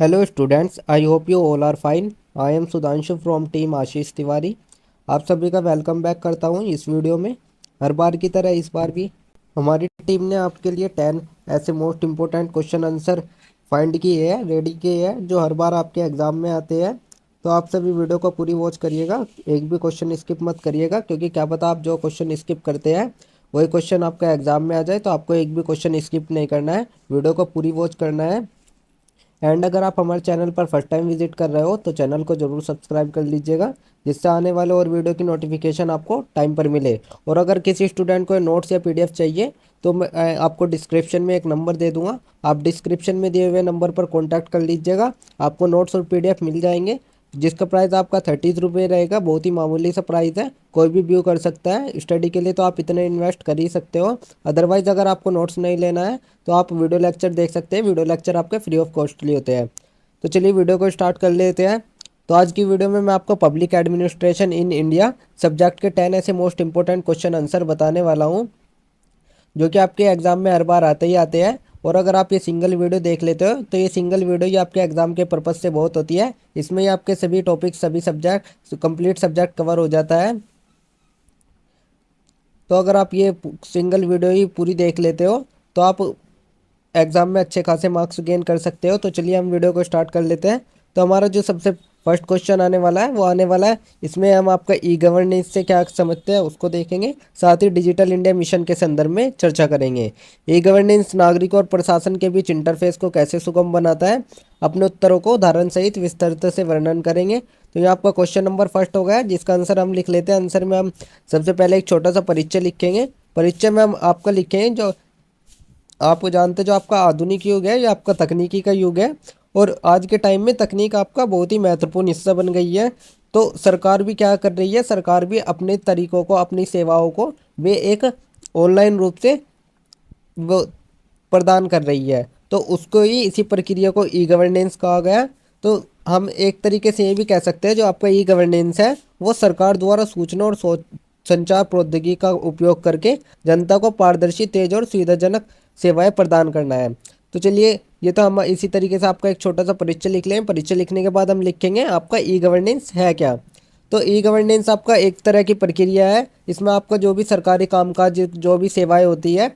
Hello students, I hope you all are fine. I am Sudhanshu from team आशीष तिवारी। आप सभी का welcome back करता हूं इस वीडियो में। हर बार की तरह इस बार भी हमारी टीम ने आपके लिए 10 ऐसे most important question answer find किए हैं, रेडी किए हैं, जो हर बार आपके एग्ज़ाम में आते हैं। तो आप सभी वीडियो को पूरी वॉच करिएगा, एक भी क्वेश्चन स्किप मत करिएगा, क्योंकि क्या पता आप जो क्वेश्चन स्किप करते हैं वही क्वेश्चन आपका एग्ज़ाम में आ जाए। तो आपको एक भी क्वेश्चन स्किप नहीं करना है, वीडियो को पूरी वॉच करना है। एंड अगर आप हमारे चैनल पर फर्स्ट टाइम विजिट कर रहे हो तो चैनल को जरूर सब्सक्राइब कर लीजिएगा, जिससे आने वाले और वीडियो की नोटिफिकेशन आपको टाइम पर मिले। और अगर किसी स्टूडेंट को नोट्स या पीडीएफ चाहिए तो मैं आपको डिस्क्रिप्शन में एक नंबर दे दूंगा, आप डिस्क्रिप्शन में दिए हुए नंबर पर कॉन्टैक्ट कर लीजिएगा। आपको नोट्स और पीडीएफ मिल जाएंगे, जिसका प्राइस आपका 30 रुपये रहेगा। बहुत ही मामूली सा प्राइस है, कोई भी व्यू कर सकता है। स्टडी के लिए तो आप इतने इन्वेस्ट कर ही सकते हो। अदरवाइज़ अगर आपको नोट्स नहीं लेना है तो आप वीडियो लेक्चर देख सकते हैं, वीडियो लेक्चर आपके फ्री ऑफ कॉस्टली होते हैं। तो चलिए वीडियो को स्टार्ट कर लेते हैं। तो आज की वीडियो में मैं आपको public administration in India subject के 10 ऐसे मोस्ट इंपॉर्टेंट क्वेश्चन आंसर बताने वाला हूँ, जो कि आपके एग्ज़ाम में हर बार आते ही आते हैं। और अगर आप ये सिंगल वीडियो देख लेते हो तो ये सिंगल वीडियो ही आपके एग्ज़ाम के पर्पज़ से बहुत होती है। इसमें ही आपके सभी टॉपिक, सभी सब्जेक्ट, कंप्लीट सब्जेक्ट कवर हो जाता है। तो अगर आप ये सिंगल वीडियो ही पूरी देख लेते हो तो आप एग्ज़ाम में अच्छे खासे मार्क्स गेन कर सकते हो। तो चलिए हम वीडियो को स्टार्ट कर लेते हैं। तो हमारा जो सबसे फर्स्ट क्वेश्चन आने वाला है वो आने वाला है, इसमें हम आपका ई गवर्नेंस से क्या समझते हैं उसको देखेंगे, साथ ही डिजिटल इंडिया मिशन के संदर्भ में चर्चा करेंगे। ई गवर्नेंस नागरिक और प्रशासन के बीच इंटरफेस को कैसे सुगम बनाता है, अपने उत्तरों को उदाहरण सहित विस्तृत से वर्णन करेंगे। तो ये आपका क्वेश्चन नंबर फर्स्ट हो गया, जिसका आंसर हम लिख लेते हैं। आंसर में हम सबसे पहले एक छोटा सा परिचय लिखेंगे। परिचय में हम आपका लिखेंगे, जो आप जानते, जो आपका आधुनिक युग है, ये आपका तकनीकी का युग है। और आज के टाइम में तकनीक आपका बहुत ही महत्वपूर्ण हिस्सा बन गई है। तो सरकार भी क्या कर रही है, सरकार भी अपने तरीकों को, अपनी सेवाओं को वे एक ऑनलाइन रूप से वो प्रदान कर रही है। तो उसको ही, इसी प्रक्रिया को ई गवर्नेंस कहा गया। तो हम एक तरीके से ये भी कह सकते हैं, जो आपका ई गवर्नेंस है वो सरकार द्वारा सूचना और संचार प्रौद्योगिकी का उपयोग करके जनता को पारदर्शी, तेज और सुविधाजनक सेवाएं प्रदान करना है। तो चलिए, ये तो हम इसी तरीके से आपका एक छोटा सा परिचय लिख लें। परिचय लिखने के बाद हम लिखेंगे आपका ई गवर्नेंस है क्या। तो ई गवर्नेंस आपका एक तरह की प्रक्रिया है, इसमें आपका जो भी सरकारी कामकाज, जो भी सेवाएं होती है,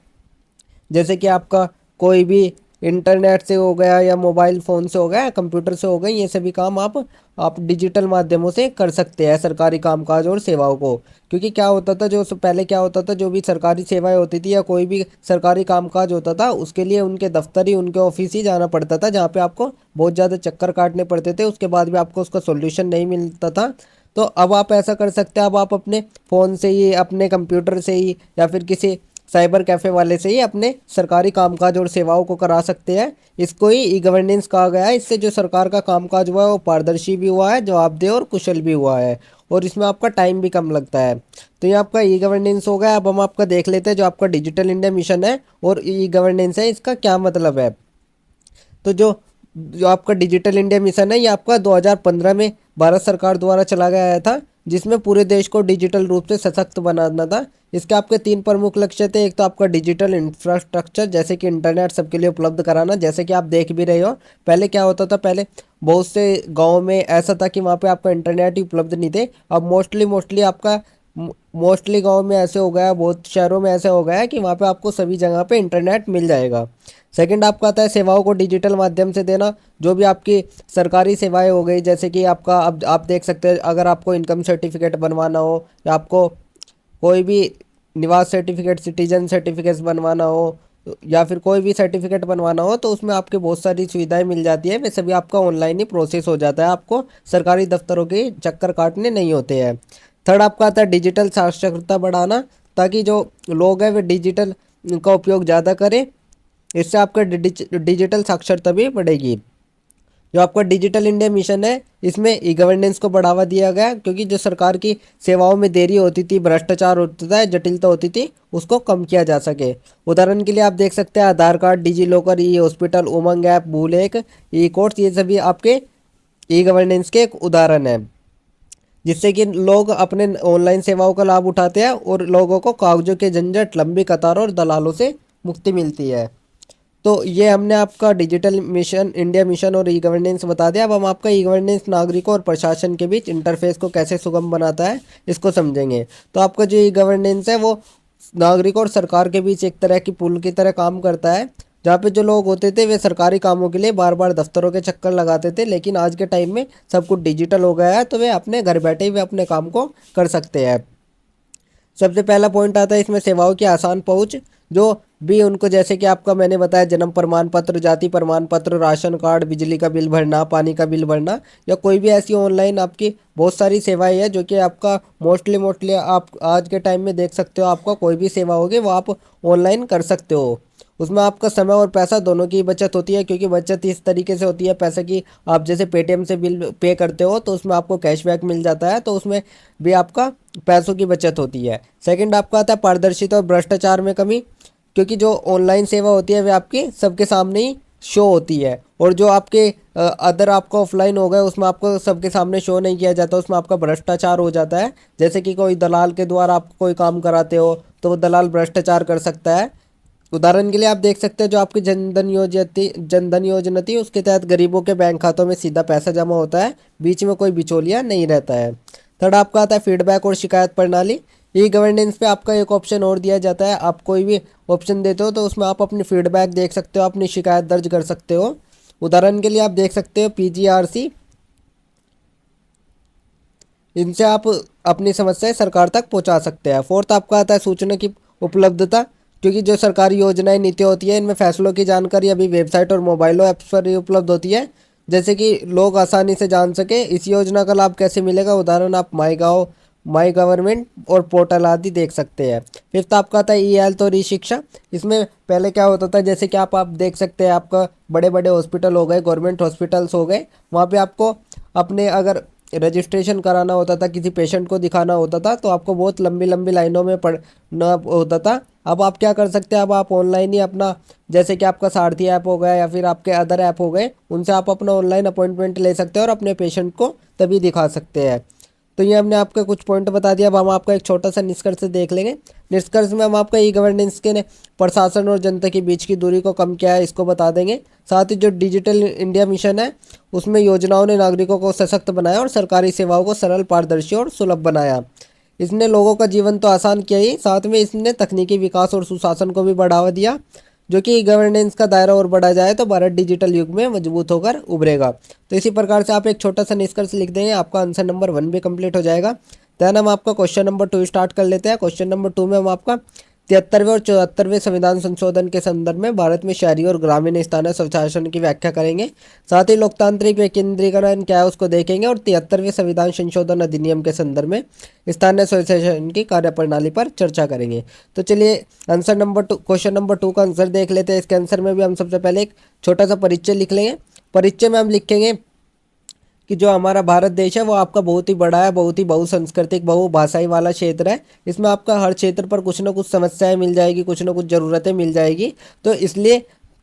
जैसे कि आपका कोई भी इंटरनेट से हो गया या मोबाइल फ़ोन से हो गया या कंप्यूटर से हो गई, ये सभी काम आप डिजिटल माध्यमों से कर सकते हैं, सरकारी कामकाज और सेवाओं को। क्योंकि क्या होता था, जो पहले क्या होता था, जो भी सरकारी सेवाएं होती थी या कोई भी सरकारी कामकाज होता था, उसके लिए उनके दफ्तर ही, उनके ऑफिस ही जाना पड़ता था, जहाँ पे आपको बहुत ज़्यादा चक्कर काटने पड़ते थे। उसके बाद भी आपको उसका सोल्यूशन नहीं मिलता था। तो अब आप ऐसा कर सकते हैं, अब आप अपने फ़ोन से ही, अपने कंप्यूटर से ही, या फिर किसी साइबर कैफ़े वाले से ही अपने सरकारी कामकाज और सेवाओं को करा सकते हैं। इसको ही ई गवर्नेंस कहा गया है। इससे जो सरकार का कामकाज हुआ है वो पारदर्शी भी हुआ है, जवाबदेह और कुशल भी हुआ है, और इसमें आपका टाइम भी कम लगता है। तो ये आपका ई गवर्नेंस हो गया। अब हम आपका देख लेते हैं जो आपका डिजिटल इंडिया मिशन है और ई गवर्नेंस है, इसका क्या मतलब है। तो जो जो आपका डिजिटल इंडिया मिशन है, ये आपका 2015 में भारत सरकार द्वारा चला गया था, जिसमें पूरे देश को डिजिटल रूप से सशक्त बनाना था। इसके आपके 3 प्रमुख लक्ष्य थे। एक तो आपका डिजिटल इंफ्रास्ट्रक्चर, जैसे कि इंटरनेट सबके लिए उपलब्ध कराना। जैसे कि आप देख भी रहे हो, पहले क्या होता था, पहले बहुत से गाँव में ऐसा था कि वहाँ पे आपका इंटरनेट ही उपलब्ध नहीं थे। अब मोस्टली आपका मोस्टली गांव में ऐसे हो गया, बहुत शहरों में ऐसे हो गया है कि वहाँ पे आपको सभी जगह पे इंटरनेट मिल जाएगा। सेकंड आपका आता है सेवाओं को डिजिटल माध्यम से देना। जो भी आपकी सरकारी सेवाएं हो गई, जैसे कि आपका, अब आप देख सकते हैं, अगर आपको इनकम सर्टिफिकेट बनवाना हो, या आपको कोई भी निवास सर्टिफिकेट, सिटीजन सर्टिफिकेट बनवाना हो, या फिर कोई भी सर्टिफिकेट बनवाना हो, तो उसमें आपके बहुत सारी सुविधाएं मिल जाती है। वे सभी आपका ऑनलाइन ही प्रोसेस हो जाता है, आपको सरकारी दफ्तरों के चक्कर काटने नहीं होते हैं। थर्ड आपका आता है डिजिटल साक्षरता बढ़ाना, ताकि जो लोग हैं वे डिजिटल का उपयोग ज़्यादा करें। इससे आपका डिजिटल साक्षरता भी बढ़ेगी। जो आपका डिजिटल इंडिया मिशन है, इसमें ई गवर्नेंस को बढ़ावा दिया गया, क्योंकि जो सरकार की सेवाओं में देरी होती थी, भ्रष्टाचार होता था, जटिलता होती थी, उसको कम किया जा सके। उदाहरण के लिए आप देख सकते हैं आधार कार्ड, डिजी लॉकर, ई हॉस्पिटल, उमंग ऐप, भूलेख, ई कोर्ट्स, ये सभी आपके ई गवर्नेंस के एक उदाहरण है, जिससे कि लोग अपने ऑनलाइन सेवाओं का लाभ उठाते हैं और लोगों को कागजों के झंझट, लंबी कतारों और दलालों से मुक्ति मिलती है। तो ये हमने आपका डिजिटल मिशन, इंडिया मिशन और ई गवर्नेंस बता दिया। अब हम आपका ई गवर्नेंस नागरिकों और प्रशासन के बीच इंटरफेस को कैसे सुगम बनाता है इसको समझेंगे। तो आपका जो ई गवर्नेंस है वो नागरिकों और सरकार के बीच एक तरह की पुल की तरह काम करता है, जहाँ पे जो लोग होते थे वे सरकारी कामों के लिए बार बार दफ्तरों के चक्कर लगाते थे, लेकिन आज के टाइम में सब कुछ डिजिटल हो गया है, तो वे अपने घर बैठे ही वे अपने काम को कर सकते हैं। सबसे पहला पॉइंट आता है इसमें सेवाओं की आसान पहुंच। जो भी उनको, जैसे कि आपका मैंने बताया, जन्म प्रमाण पत्र, जाति प्रमाण पत्र, राशन कार्ड, बिजली का बिल भरना, पानी का बिल भरना, या कोई भी ऐसी ऑनलाइन आपकी बहुत सारी सेवाएं हैं जो कि आपका मोस्टली मोस्टली आप आज के टाइम में देख सकते हो। आपका कोई भी सेवा होगी वो आप ऑनलाइन कर सकते हो। उसमें आपका समय और पैसा दोनों की बचत होती है, क्योंकि बचत इस तरीके से होती है पैसे की, आप जैसे पेटीएम से बिल पे करते हो तो उसमें आपको कैशबैक मिल जाता है, तो उसमें भी आपका पैसों की बचत होती है। सेकंड आपका आता है पारदर्शिता और भ्रष्टाचार में कमी, क्योंकि जो ऑनलाइन सेवा होती है वे आपके सबके सामने ही शो होती है, और जो आपके अदर आपका ऑफलाइन हो गए उसमें आपको सबके सामने शो नहीं किया जाता, उसमें आपका भ्रष्टाचार हो जाता है। जैसे कि कोई दलाल के द्वारा आप कोई काम कराते हो तो वो दलाल भ्रष्टाचार कर सकता है। उदाहरण के लिए आप देख सकते हैं जो आपकी जनधन योजना थी, उसके तहत गरीबों के बैंक खातों में सीधा पैसा जमा होता है, बीच में कोई बिचौलिया नहीं रहता है। थर्ड आपका आता है फीडबैक और शिकायत प्रणाली। ई गवर्नेंस पे आपका एक ऑप्शन और दिया जाता है, आप कोई भी ऑप्शन देते हो तो उसमें आप अपनी फीडबैक देख सकते हो, अपनी शिकायत दर्ज कर सकते हो। उदाहरण के लिए आप देख सकते हो पीजीआरसी, इनसे आप अपनी समस्याएं सरकार तक पहुंचा सकते हैं। फोर्थ आपका आता है सूचना की उपलब्धता, क्योंकि जो सरकारी योजनाएं नीतियाँ होती है इनमें फैसलों की जानकारी अभी वेबसाइट और मोबाइलों ऐप्स पर ही उपलब्ध होती है, जैसे कि लोग आसानी से जान सके इस योजना का लाभ कैसे मिलेगा। उदाहरण आप माई गाँव, माई गवर्नमेंट और पोर्टल आदि देख सकते हैं। फिफ्थ आपका आता है ई हेल्थ और ई शिक्षा। इसमें पहले क्या होता था, जैसे कि आप देख सकते हैं आपका बड़े बड़े हॉस्पिटल हो गए, गवर्नमेंट हॉस्पिटल्स हो गए, वहाँ पे आपको अपने अगर रजिस्ट्रेशन कराना होता था, किसी पेशेंट को दिखाना होता था, तो आपको बहुत लंबी लंबी लाइनों में पड़ना होता था। अब आप क्या कर सकते हैं, अब आप ऑनलाइन ही अपना, जैसे कि आपका सारथी ऐप हो गया या फिर आपके अदर ऐप हो गए, उनसे आप अपना ऑनलाइन अपॉइंटमेंट ले सकते हैं और अपने पेशेंट को तभी दिखा सकते हैं। तो ये हमने आपका कुछ पॉइंट बता दिया। अब हम आपका एक छोटा सा निष्कर्ष देख लेंगे। निष्कर्ष में हम आपका ई गवर्नेंस के ने प्रशासन और जनता के बीच की दूरी को कम किया है, इसको बता देंगे। साथ ही जो डिजिटल इंडिया मिशन है उसमें योजनाओं ने नागरिकों को सशक्त बनाया और सरकारी सेवाओं को सरल, पारदर्शी और सुलभ बनाया। इसने लोगों का जीवन तो आसान किया ही, साथ में इसने तकनीकी विकास और सुशासन को भी बढ़ावा दिया। जो कि गवर्नेंस का दायरा और बढ़ा जाए तो भारत डिजिटल युग में मजबूत होकर उभरेगा। तो इसी प्रकार से आप एक छोटा सा निष्कर्ष लिख देंगे, आपका आंसर नंबर 1 भी कंप्लीट हो जाएगा। देन हम आपका क्वेश्चन नंबर 2 स्टार्ट कर लेते हैं। क्वेश्चन नंबर 2 में हम आपका 73वें और 74वें संविधान संशोधन के संदर्भ में भारत में शहरी और ग्रामीण स्थानीय स्वशासन की व्याख्या करेंगे। साथ ही लोकतांत्रिक विकेंद्रीकरण क्या है उसको देखेंगे, और 73वें संविधान संशोधन अधिनियम के संदर्भ में स्थानीय स्वशासन की कार्यप्रणाली पर चर्चा करेंगे। तो चलिए आंसर नंबर 2, क्वेश्चन नंबर 2 का आंसर देख लेते हैं। इसके आंसर में भी हम सबसे पहले एक छोटा सा परिचय लिख लेंगे। परिचय में हम लिखेंगे कि जो हमारा भारत देश है वो आपका बहुत ही बड़ा है, बहुत ही बहुसंस्कृतिक, बहुभाषाई वाला क्षेत्र है। इसमें आपका हर क्षेत्र पर कुछ ना कुछ समस्याएं मिल जाएगी, कुछ ना कुछ ज़रूरतें मिल जाएगी। तो इसलिए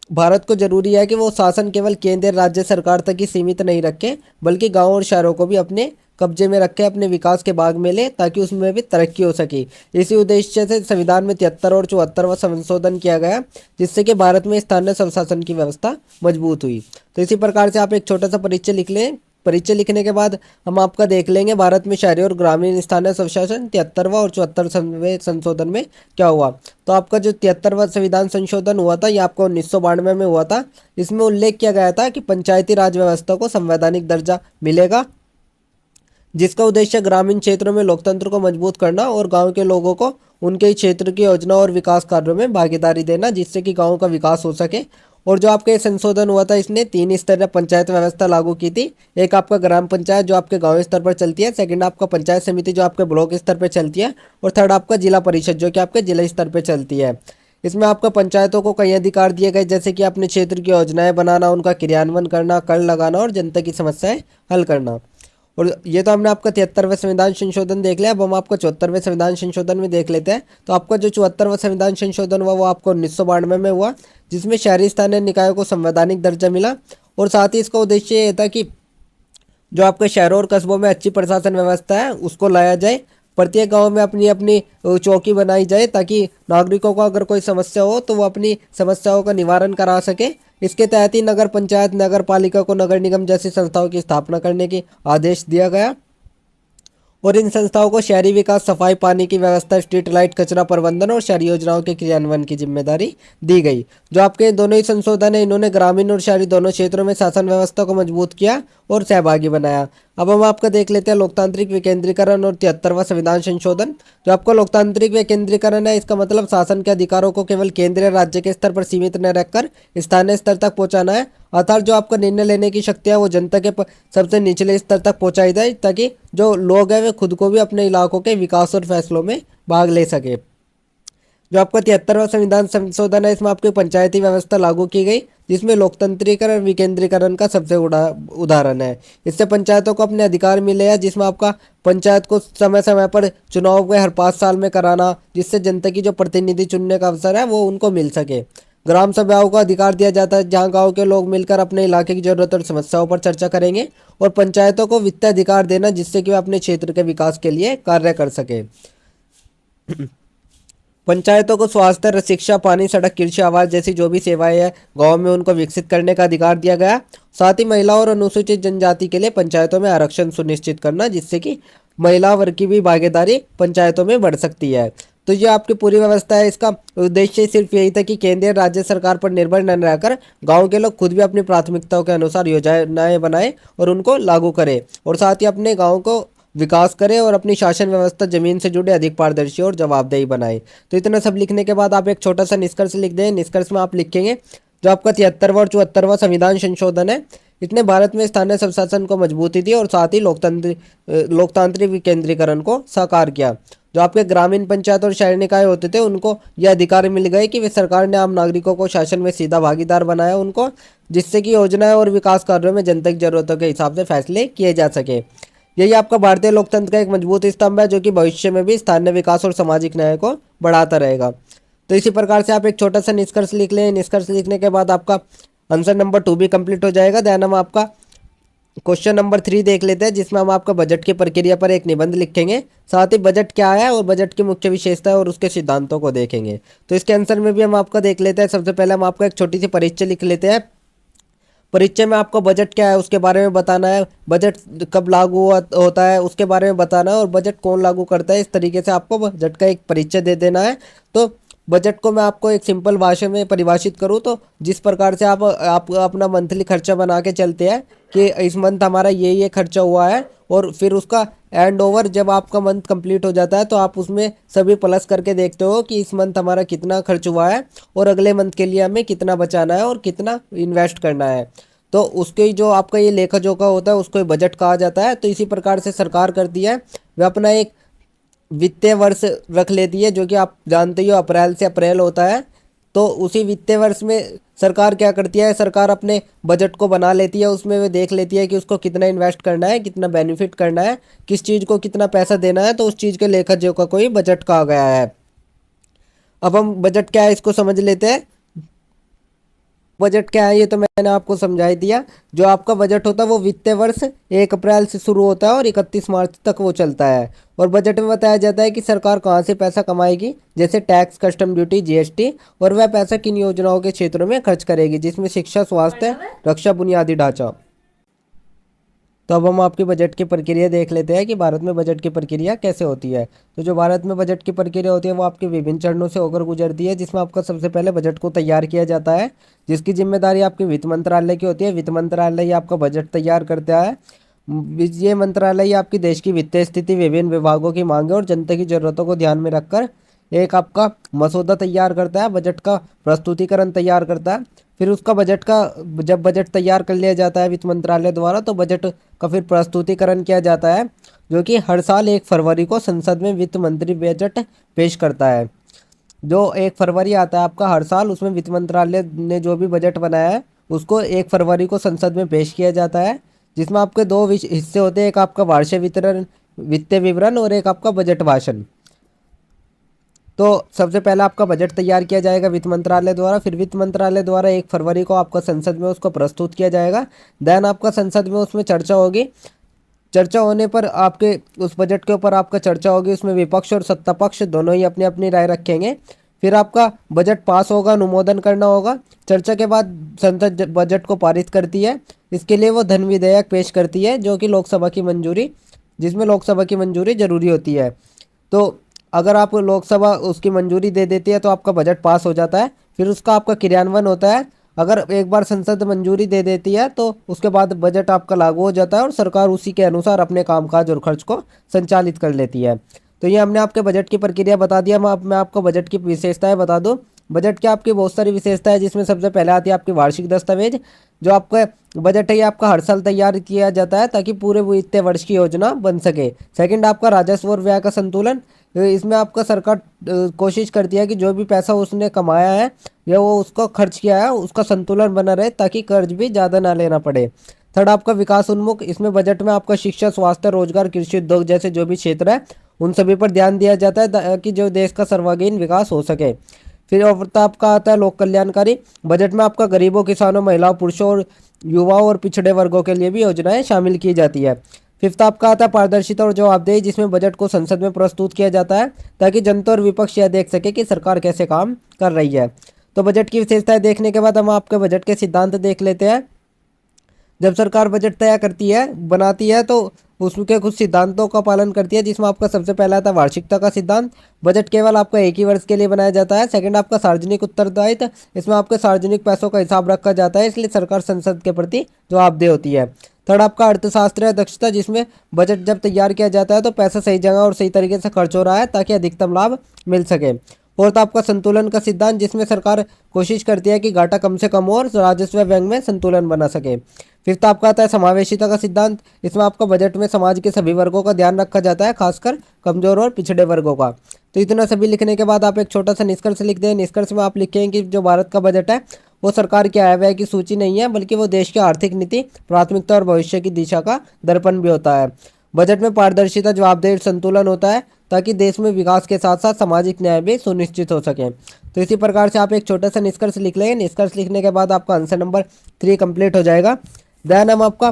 भारत को जरूरी है कि वो शासन केवल केंद्र राज्य सरकार तक ही सीमित नहीं रखे, बल्कि गाँव और शहरों को भी अपने कब्जे में रखे, अपने विकास के भाग में ले, ताकि उसमें भी तरक्की हो सके। इसी उद्देश्य से संविधान में 73 और 74वां संशोधन किया गया, जिससे कि भारत में स्थानीय स्वशासन की व्यवस्था मजबूत हुई। तो इसी प्रकार से आप एक छोटा सा परिचय लिख लें। परिचय लिखने के बाद हम आपका देख लेंगे भारत में शहरी और ग्रामीण स्थानीय स्वशासन 73वां और 74वें संशोधन में क्या हुआ। तो आपका जो 73वां संविधान संशोधन हुआ था ये आपको 1992 में हुआ था। इसमें उल्लेख किया गया था कि पंचायती राज व्यवस्था को संवैधानिक दर्जा मिलेगा, जिसका उद्देश्य ग्रामीण क्षेत्रों में लोकतंत्र को मजबूत करना और गांव के लोगों को उनके ही क्षेत्र की योजना और विकास कार्यों में भागीदारी देना, जिससे कि गांव का विकास हो सके। और जो आपके संशोधन हुआ था इसने 3 स्तरीय पंचायत व्यवस्था लागू की थी। एक आपका ग्राम पंचायत जो आपके गांव स्तर पर चलती है, सेकंड आपका पंचायत समिति जो आपके ब्लॉक स्तर पर चलती है, और थर्ड आपका जिला परिषद जो कि आपके जिला स्तर पर चलती है। इसमें आपका पंचायतों को कई अधिकार दिए गए, जैसे कि अपने क्षेत्र की योजनाएं बनाना, उनका क्रियान्वयन करना, कर लगाना और जनता की समस्याएं हल करना। और ये तो हमने आपका 73वें संविधान संशोधन देख लिया। अब हम आपका 74वें संविधान संशोधन में देख लेते हैं। तो आपका जो 74वां संविधान संशोधन हुआ वो आपको 1992 में हुआ, जिसमें शहरी स्थानीय निकायों को संवैधानिक दर्जा मिला। और साथ ही इसका उद्देश्य ये था कि जो आपके शहरों और कस्बों में अच्छी प्रशासन व्यवस्था है उसको लाया जाए, प्रत्येक गांव में अपनी अपनी चौकी बनाई जाए, ताकि नागरिकों को अगर कोई समस्या हो तो वो अपनी समस्याओं का निवारण करा सके। इसके तहत ही नगर पंचायत, नगर पालिका को नगर निगम जैसी संस्थाओं की स्थापना करने की आदेश दिया गया। और इन संस्थाओं को शहरी विकास, सफाई, पानी की व्यवस्था, स्ट्रीट लाइट, कचरा प्रबंधन और शहरी योजनाओं के क्रियान्वयन की जिम्मेदारी दी गई। जो आपके दोनों ही संशोधन है, इन्होंने ग्रामीण और शहरी दोनों क्षेत्रों में शासन व्यवस्था को मजबूत किया और सहभागी बनाया। अब हम आपका देख लेते हैं लोकतांत्रिक विकेंद्रीकरण और 73वां संविधान संशोधन। जो आपका लोकतांत्रिक विकेंद्रीकरण है, इसका मतलब शासन के अधिकारों को केवल केंद्र या राज्य के स्तर पर सीमित न रखकर स्थानीय स्तर तक पहुंचाना है। अर्थात जो आपका निर्णय लेने की शक्ति है वो जनता के सबसे निचले स्तर तक पहुंचाई जाए, ताकि जो लोग हैं वे खुद को भी अपने इलाकों के विकास और फैसलों में भाग ले सके। जो आपका 73वां संविधान संशोधन है, इसमें आपकी पंचायती व्यवस्था लागू की गई, जिसमें लोकतंत्रीकरण विकेंद्रीकरण का सबसे उदाहरण है। इससे पंचायतों को अपने अधिकार मिले हैं, जिसमें आपका पंचायत को समय समय पर चुनाव के हर 5 साल में कराना, जिससे जनता की जो प्रतिनिधि चुनने का अवसर है वो उनको मिल सके। ग्राम सभाओं को अधिकार दिया जाता है, जहां गांव के लोग मिलकर अपने इलाके की जरूरत और समस्याओं पर चर्चा करेंगे। और पंचायतों को वित्तीय अधिकार देना, जिससे कि वे अपने क्षेत्र के विकास के लिए कार्य कर सके। पंचायतों को स्वास्थ्य, शिक्षा, पानी, सड़क, कृषि, आवास जैसी जो भी सेवाएं हैं गांव में, उनको विकसित करने का अधिकार दिया गया। साथ ही महिला और अनुसूचित जनजाति के लिए पंचायतों में आरक्षण सुनिश्चित करना, जिससे कि महिला वर्ग की भी भागीदारी पंचायतों में बढ़ सकती है। तो ये आपकी पूरी व्यवस्था है। इसका उद्देश्य सिर्फ यही था कि केंद्र राज्य सरकार पर निर्भर न रहकर गांव के लोग खुद भी अपनी प्राथमिकताओं के अनुसार योजनाएं बनाएं और उनको लागू करें, और साथ ही अपने गांव को विकास करें और अपनी शासन व्यवस्था जमीन से जुड़े अधिक पारदर्शी और जवाबदेही बनाए। तो इतना सब लिखने के बाद आप एक छोटा सा निष्कर्ष लिख दें। निष्कर्ष में आप लिखेंगे जो आपका 73वां और 74वां संविधान संशोधन है, इसने भारत में स्थानीय स्वशासन को मजबूती दी और साथ ही लोकतांत्रिक विकेंद्रीकरण को साकार किया। जो आपके ग्रामीण पंचायत और शहरी निकाय होते थे, उनको यह अधिकार मिल गए कि वे सरकार ने आम नागरिकों को शासन में सीधा भागीदार बनाया उनको, जिससे कि योजनाएं और विकास कार्यों में जनता की जरूरतों के हिसाब से फैसले किए जा सके। यही आपका भारतीय लोकतंत्र का एक मजबूत स्तंभ है, जो कि भविष्य में भी स्थानीय विकास और सामाजिक न्याय को बढ़ाता रहेगा। तो इसी प्रकार से आप एक छोटा सा निष्कर्ष लिख लें। निष्कर्ष लिखने के बाद आपका आंसर नंबर 2 भी कंप्लीट हो जाएगा। देन हम आपका क्वेश्चन नंबर 3 देख लेते हैं, जिसमें हम आपका बजट की प्रक्रिया पर एक निबंध लिखेंगे। साथ ही बजट क्या है और बजट की मुख्य विशेषता और उसके सिद्धांतों को देखेंगे। तो इसके आंसर में भी हम आपका देख लेते हैं। सबसे पहले हम आपका एक छोटी सी परिचय लिख लेते हैं। परिचय में आपको बजट क्या है उसके बारे में बताना है, बजट कब लागू होता है उसके बारे में बताना है, और बजट कौन लागू करता है, इस तरीके से आपको बजट का एक परिचय दे देना है। तो बजट को मैं आपको एक सिंपल भाषा में परिभाषित करूँ तो जिस प्रकार से आप अपना मंथली खर्चा बना के चलते हैं कि इस मंथ हमारा ये खर्चा हुआ है, और फिर उसका एंड ओवर जब आपका मंथ कंप्लीट हो जाता है तो आप उसमें सभी प्लस करके देखते हो कि इस मंथ हमारा कितना खर्च हुआ है और अगले मंथ के लिए हमें कितना बचाना है और कितना इन्वेस्ट करना है। तो उसके जो आपका ये लेखा जोखा होता है उसको बजट कहा जाता है। तो इसी प्रकार से सरकार करती है, वह अपना एक वित्तीय वर्ष रख लेती है, जो कि आप जानते ही हो अप्रैल से अप्रैल होता है। तो उसी वित्तीय वर्ष में सरकार क्या करती है, सरकार अपने बजट को बना लेती है। उसमें वे देख लेती है कि उसको कितना इन्वेस्ट करना है, कितना बेनिफिट करना है, किस चीज़ को कितना पैसा देना है, तो उस चीज़ के लेखा जोखा को ही बजट कहा गया है। अब हम बजट क्या है इसको समझ लेते हैं। बजट क्या है ये तो मैंने आपको समझा ही दिया। जो आपका बजट होता है वो वित्तीय वर्ष 1 अप्रैल से शुरू होता है और 31 मार्च तक वो चलता है। और बजट में बताया जाता है कि सरकार कहाँ से पैसा कमाएगी, जैसे टैक्स, कस्टम ड्यूटी, जीएसटी, और वह पैसा किन योजनाओं के क्षेत्रों में खर्च करेगी, जिसमें शिक्षा, स्वास्थ्य, रक्षा, बुनियादी ढांचा। तो अब हम आपकी बजट की प्रक्रिया देख लेते हैं कि भारत में बजट की प्रक्रिया कैसे होती है। तो जो भारत में बजट की प्रक्रिया होती है वो आपके विभिन्न चरणों से होकर गुजरती है, जिसमें आपका सबसे पहले बजट को तैयार किया जाता है, जिसकी जिम्मेदारी आपके वित्त मंत्रालय की होती है। वित्त मंत्रालय आपका बजट तैयार करता है। ये मंत्रालय आपकी देश की वित्तीय स्थिति, विभिन्न विभागों की मांगे और जनता की जरूरतों को ध्यान में रखकर एक आपका मसौदा तैयार करता है, बजट का प्रस्तुतिकरण तैयार करता है। फिर उसका बजट का जब बजट तैयार कर लिया जाता है वित्त मंत्रालय द्वारा, तो बजट का फिर प्रस्तुतिकरण किया जाता है, जो कि हर साल 1 फरवरी को संसद में वित्त मंत्री बजट पेश करता है। जो 1 फरवरी आता है आपका हर साल, उसमें वित्त मंत्रालय ने जो भी बजट बनाया है उसको 1 फरवरी को संसद में पेश किया जाता है, जिसमें आपके 2 हिस्से होते हैं, एक आपका वार्षिक वित्तीय विवरण और एक आपका बजट भाषण। तो सबसे पहले आपका बजट तैयार किया जाएगा वित्त मंत्रालय द्वारा, फिर वित्त मंत्रालय द्वारा 1 फरवरी को आपका संसद में उसको प्रस्तुत किया जाएगा। देन आपका संसद में उसमें चर्चा होगी। चर्चा होने पर आपके उस बजट के ऊपर आपका चर्चा होगी, उसमें विपक्ष और सत्ता पक्ष दोनों ही अपनी अपनी राय रखेंगे। फिर आपका बजट पास होगा, अनुमोदन करना होगा। चर्चा के बाद संसद बजट को पारित करती है। इसके लिए वो धन विधेयक पेश करती है, जो कि लोकसभा की मंजूरी, जिसमें लोकसभा की मंजूरी जरूरी होती है। तो अगर आप लोकसभा उसकी मंजूरी दे देती है तो आपका बजट पास हो जाता है। फिर उसका आपका क्रियान्वयन होता है। अगर एक बार संसद मंजूरी दे देती है तो उसके बाद बजट आपका लागू हो जाता है और सरकार उसी के अनुसार अपने कामकाज और खर्च को संचालित कर लेती है। तो ये हमने आपके बजट की प्रक्रिया बता दिया। मैं आपको बजट की विशेषताएं बता दूं। बजट की आपकी बहुत सारी विशेषता है, जिसमें सबसे पहले आती है आपकी वार्षिक दस्तावेज। जो आपका बजट है ये आपका हर साल तैयार किया जाता है ताकि पूरे वित्तीय वर्ष की योजना बन सके। सेकंड, आपका राजस्व और व्यय का संतुलन। इसमें आपका सरकार कोशिश करती है कि जो भी पैसा उसने कमाया है या वो उसको खर्च किया है उसका संतुलन बना रहे, ताकि कर्ज भी ज़्यादा ना लेना पड़े। थर्ड, आपका विकास उन्मुख। इसमें बजट में आपका शिक्षा, स्वास्थ्य, रोजगार, कृषि, उद्योग जैसे जो भी क्षेत्र है उन सभी पर ध्यान दिया जाता है ताकि जो देश का सर्वांगीण विकास हो सके। फिर और आपका आता है लोक कल्याणकारी। बजट में आपका गरीबों, किसानों, महिलाओं, पुरुषों और युवाओं और पिछड़े वर्गों के लिए भी योजनाएं शामिल की जाती है। फिफ्थ आपका आता है पारदर्शिता और जवाबदेही, जिसमें बजट को संसद में प्रस्तुत किया जाता है ताकि जनता और विपक्ष यह देख सके कि सरकार कैसे काम कर रही है। तो बजट की विशेषताएं देखने के बाद हम आपके बजट के सिद्धांत देख लेते हैं। जब सरकार बजट तैयार करती है, बनाती है, तो उसके कुछ सिद्धांतों का पालन करती है, जिसमें आपका सबसे पहला आता है वार्षिकता का सिद्धांत। बजट केवल आपका एक ही वर्ष के लिए बनाया जाता है। सेकंड, आपका सार्वजनिक उत्तरदायित्व। इसमें आपके सार्वजनिक पैसों का हिसाब रखा जाता है, इसलिए सरकार संसद के प्रति जवाबदेह होती है। थर्ड, आपका अर्थशास्त्र दक्षता, जिसमें बजट जब तैयार किया जाता है तो पैसा सही जगह और सही तरीके से खर्च हो रहा है ताकि अधिकतम लाभ मिल सके। फोर्थ, आपका संतुलन का सिद्धांत, जिसमें सरकार कोशिश करती है कि घाटा कम से कम हो और राजस्व व्यय में संतुलन बना सके। फिफ्थ, आपका आता है समावेशिता का सिद्धांत। इसमें आपका बजट में समाज के सभी वर्गों का ध्यान रखा जाता है, खासकर कमजोर और पिछड़े वर्गों का। तो इतना सभी लिखने के बाद आप एक छोटा सा निष्कर्ष लिख दें। निष्कर्ष में आप लिखें कि जो भारत का बजट है वो सरकार के आय व्यय की सूची नहीं है, बल्कि वो देश की आर्थिक नीति, प्राथमिकता और भविष्य की दिशा का दर्पण भी होता है। बजट में पारदर्शिता, जवाबदेही और संतुलन होता है ताकि देश में विकास के साथ साथ सामाजिक न्याय भी सुनिश्चित हो सके। तो इसी प्रकार से आप एक छोटा सा निष्कर्ष लिख लेंगे। निष्कर्ष लिखने के बाद आपका आंसर नंबर 3 कंप्लीट हो जाएगा। देन हम आपका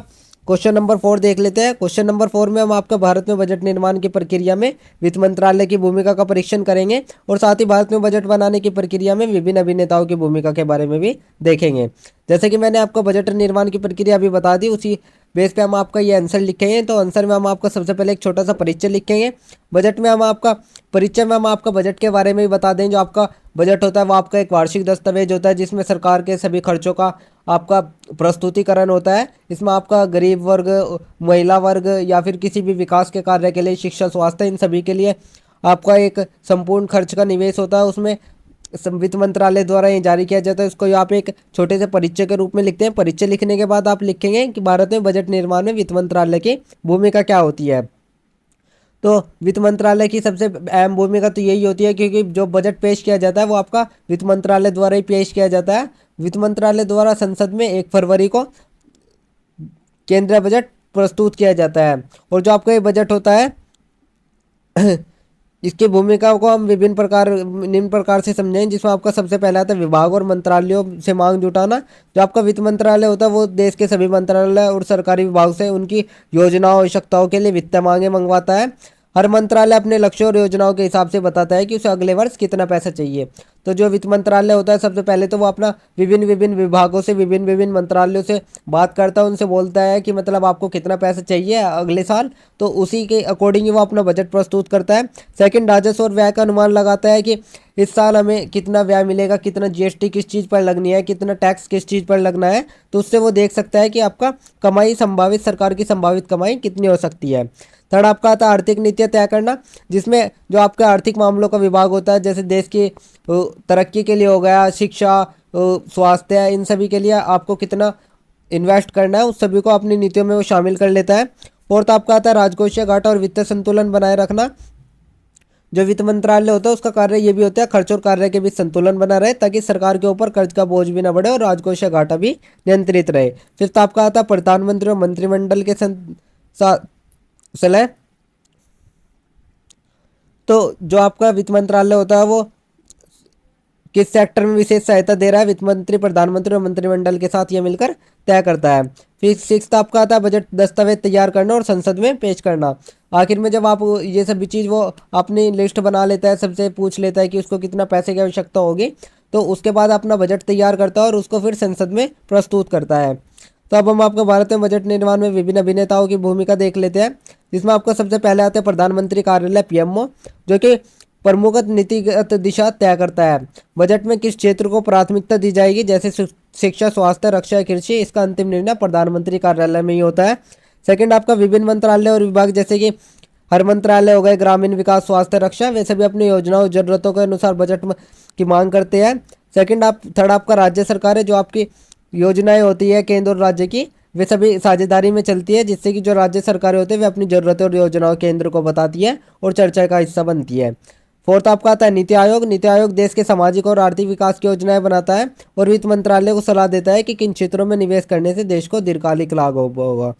क्वेश्चन नंबर 4 देख लेते हैं। क्वेश्चन नंबर 4 में हम आपका भारत में बजट निर्माण की प्रक्रिया में वित्त मंत्रालय की भूमिका का परीक्षण करेंगे और साथ ही भारत में बजट बनाने की प्रक्रिया में विभिन्न अभिनेताओं की भूमिका के बारे में भी देखेंगे। जैसे कि मैंने आपको बजट निर्माण की प्रक्रिया अभी बता दी, उसी बेस पे हम आपका ये आंसर लिखेंगे। तो आंसर में हम आपका सबसे पहले एक छोटा सा परिचय लिखेंगे। बजट में हम आपका परिचय में हम आपका बजट के बारे में भी बता दें। जो आपका बजट होता है वो आपका एक वार्षिक दस्तावेज होता है, जिसमें सरकार के सभी खर्चों का आपका प्रस्तुतिकरण होता है। इसमें आपका गरीब वर्ग, महिला वर्ग या फिर किसी भी विकास के कार्य के लिए, शिक्षा, स्वास्थ्य, इन सभी के लिए आपका एक संपूर्ण खर्च का निवेश होता है। उसमें वित्त मंत्रालय द्वारा ये जारी किया जाता है। उसको आप एक छोटे से परिचय के रूप में लिखते हैं। परिचय लिखने के बाद आप लिखेंगे कि भारत में बजट निर्माण में वित्त मंत्रालय की भूमिका क्या होती है। तो वित्त मंत्रालय की सबसे अहम भूमिका तो यही होती है, क्योंकि जो बजट पेश किया जाता है वो आपका वित्त मंत्रालय द्वारा ही पेश किया जाता है। वित्त मंत्रालय द्वारा संसद में 1 फरवरी को केंद्रीय बजट प्रस्तुत किया जाता है। और जो आपका ये बजट होता है इसकी भूमिका को हम निम्न प्रकार से समझें, जिसमें आपका सबसे पहला आता है विभाग और मंत्रालयों से मांग जुटाना। जो आपका वित्त मंत्रालय होता है वो देश के सभी मंत्रालय और सरकारी विभाग से उनकी योजनाओं, आवश्यकताओं के लिए वित्तीय मांगे मंगवाता है। हर मंत्रालय अपने लक्ष्यों और योजनाओं के हिसाब से बताता है कि उसे अगले वर्ष कितना पैसा चाहिए। तो जो वित्त मंत्रालय होता है सबसे पहले तो वो अपना विभिन्न विभिन्न विभागों से, विभिन्न विभिन्न मंत्रालयों से बात करता है, उनसे बोलता है कि मतलब आपको कितना पैसा चाहिए अगले साल। तो उसी के अकॉर्डिंग वो अपना बजट प्रस्तुत करता है। सेकंड, राजस्व और व्यय का अनुमान लगाता है कि इस साल हमें कितना व्यय मिलेगा, कितना जीएसटी किस चीज़ पर लगनी है, कितना टैक्स किस चीज़ पर लगना है। तो उससे वो देख सकता है कि आपका कमाई संभावित, सरकार की संभावित कमाई कितनी हो सकती है। थर्ड, आपका आता है आर्थिक नीतियाँ तय करना, जिसमें जो आपका आर्थिक मामलों का विभाग होता है, जैसे देश की तरक्की के लिए हो गया, शिक्षा, स्वास्थ्य, इन सभी के लिए आपको कितना इन्वेस्ट करना है, उस सभी को अपनी नीतियों में वो शामिल कर लेता है। फोर्थ, आपका आता है राजकोषीय घाटा और वित्तीय संतुलन बनाए रखना। जो वित्त मंत्रालय होता है उसका कार्य ये भी होता है खर्च और कार्य के बीच संतुलन बना रहे, ताकि सरकार के ऊपर कर्ज का बोझ भी ना बढ़े और राजकोषीय घाटा भी नियंत्रित रहे। फिफ्थ, आपका आता है प्रधानमंत्री और मंत्रिमंडल के सलाह। तो जो आपका वित्त मंत्रालय होता है वो किस सेक्टर में विशेष सहायता दे रहा है, वित्त मंत्री, प्रधानमंत्री और मंत्रिमंडल के साथ ये मिलकर तय करता है। फिर सिक्स्थ आपका आता है बजट दस्तावेज तैयार करना और संसद में पेश करना। आखिर में जब आप ये सभी चीज़ वो अपनी लिस्ट बना लेता है, सबसे पूछ लेता है कि उसको कितना पैसे की आवश्यकता होगी, तो उसके बाद अपना बजट तैयार करता है और उसको फिर संसद में प्रस्तुत करता है। तो अब हम आपको भारत में बजट निर्माण में विभिन्न अभिनेताओं की भूमिका देख लेते हैं, जिसमें आपको सबसे पहले आते हैं प्रधानमंत्री कार्यालय पीएमओ, जो कि प्रमुखत नीतिगत दिशा तय करता है। बजट में किस क्षेत्र को प्राथमिकता दी जाएगी, जैसे शिक्षा, स्वास्थ्य, रक्षा, कृषि, इसका अंतिम निर्णय प्रधानमंत्री कार्यालय में ही होता है। सेकंड आपका विभिन्न मंत्रालय और विभाग, जैसे कि हर मंत्रालय हो गए, ग्रामीण विकास, स्वास्थ्य, रक्षा, वे सभी अपनी योजनाओं जरूरतों के अनुसार बजट की मांग करते हैं। थर्ड आपका राज्य सरकार है, जो आपकी योजनाएं होती है केंद्र और राज्य की, वे सभी साझेदारी में चलती है, जिससे कि जो राज्य सरकारें होती है वे अपनी जरूरतें और योजनाओं केंद्र को बताती है और चर्चा का हिस्सा बनती है। फोर्थ आपका आता है नीति आयोग। नीति आयोग देश के सामाजिक और आर्थिक विकास की योजनाएं बनाता है और वित्त मंत्रालय को सलाह देता है कि किन क्षेत्रों में निवेश करने से देश को दीर्घकालिक लाभ होगा।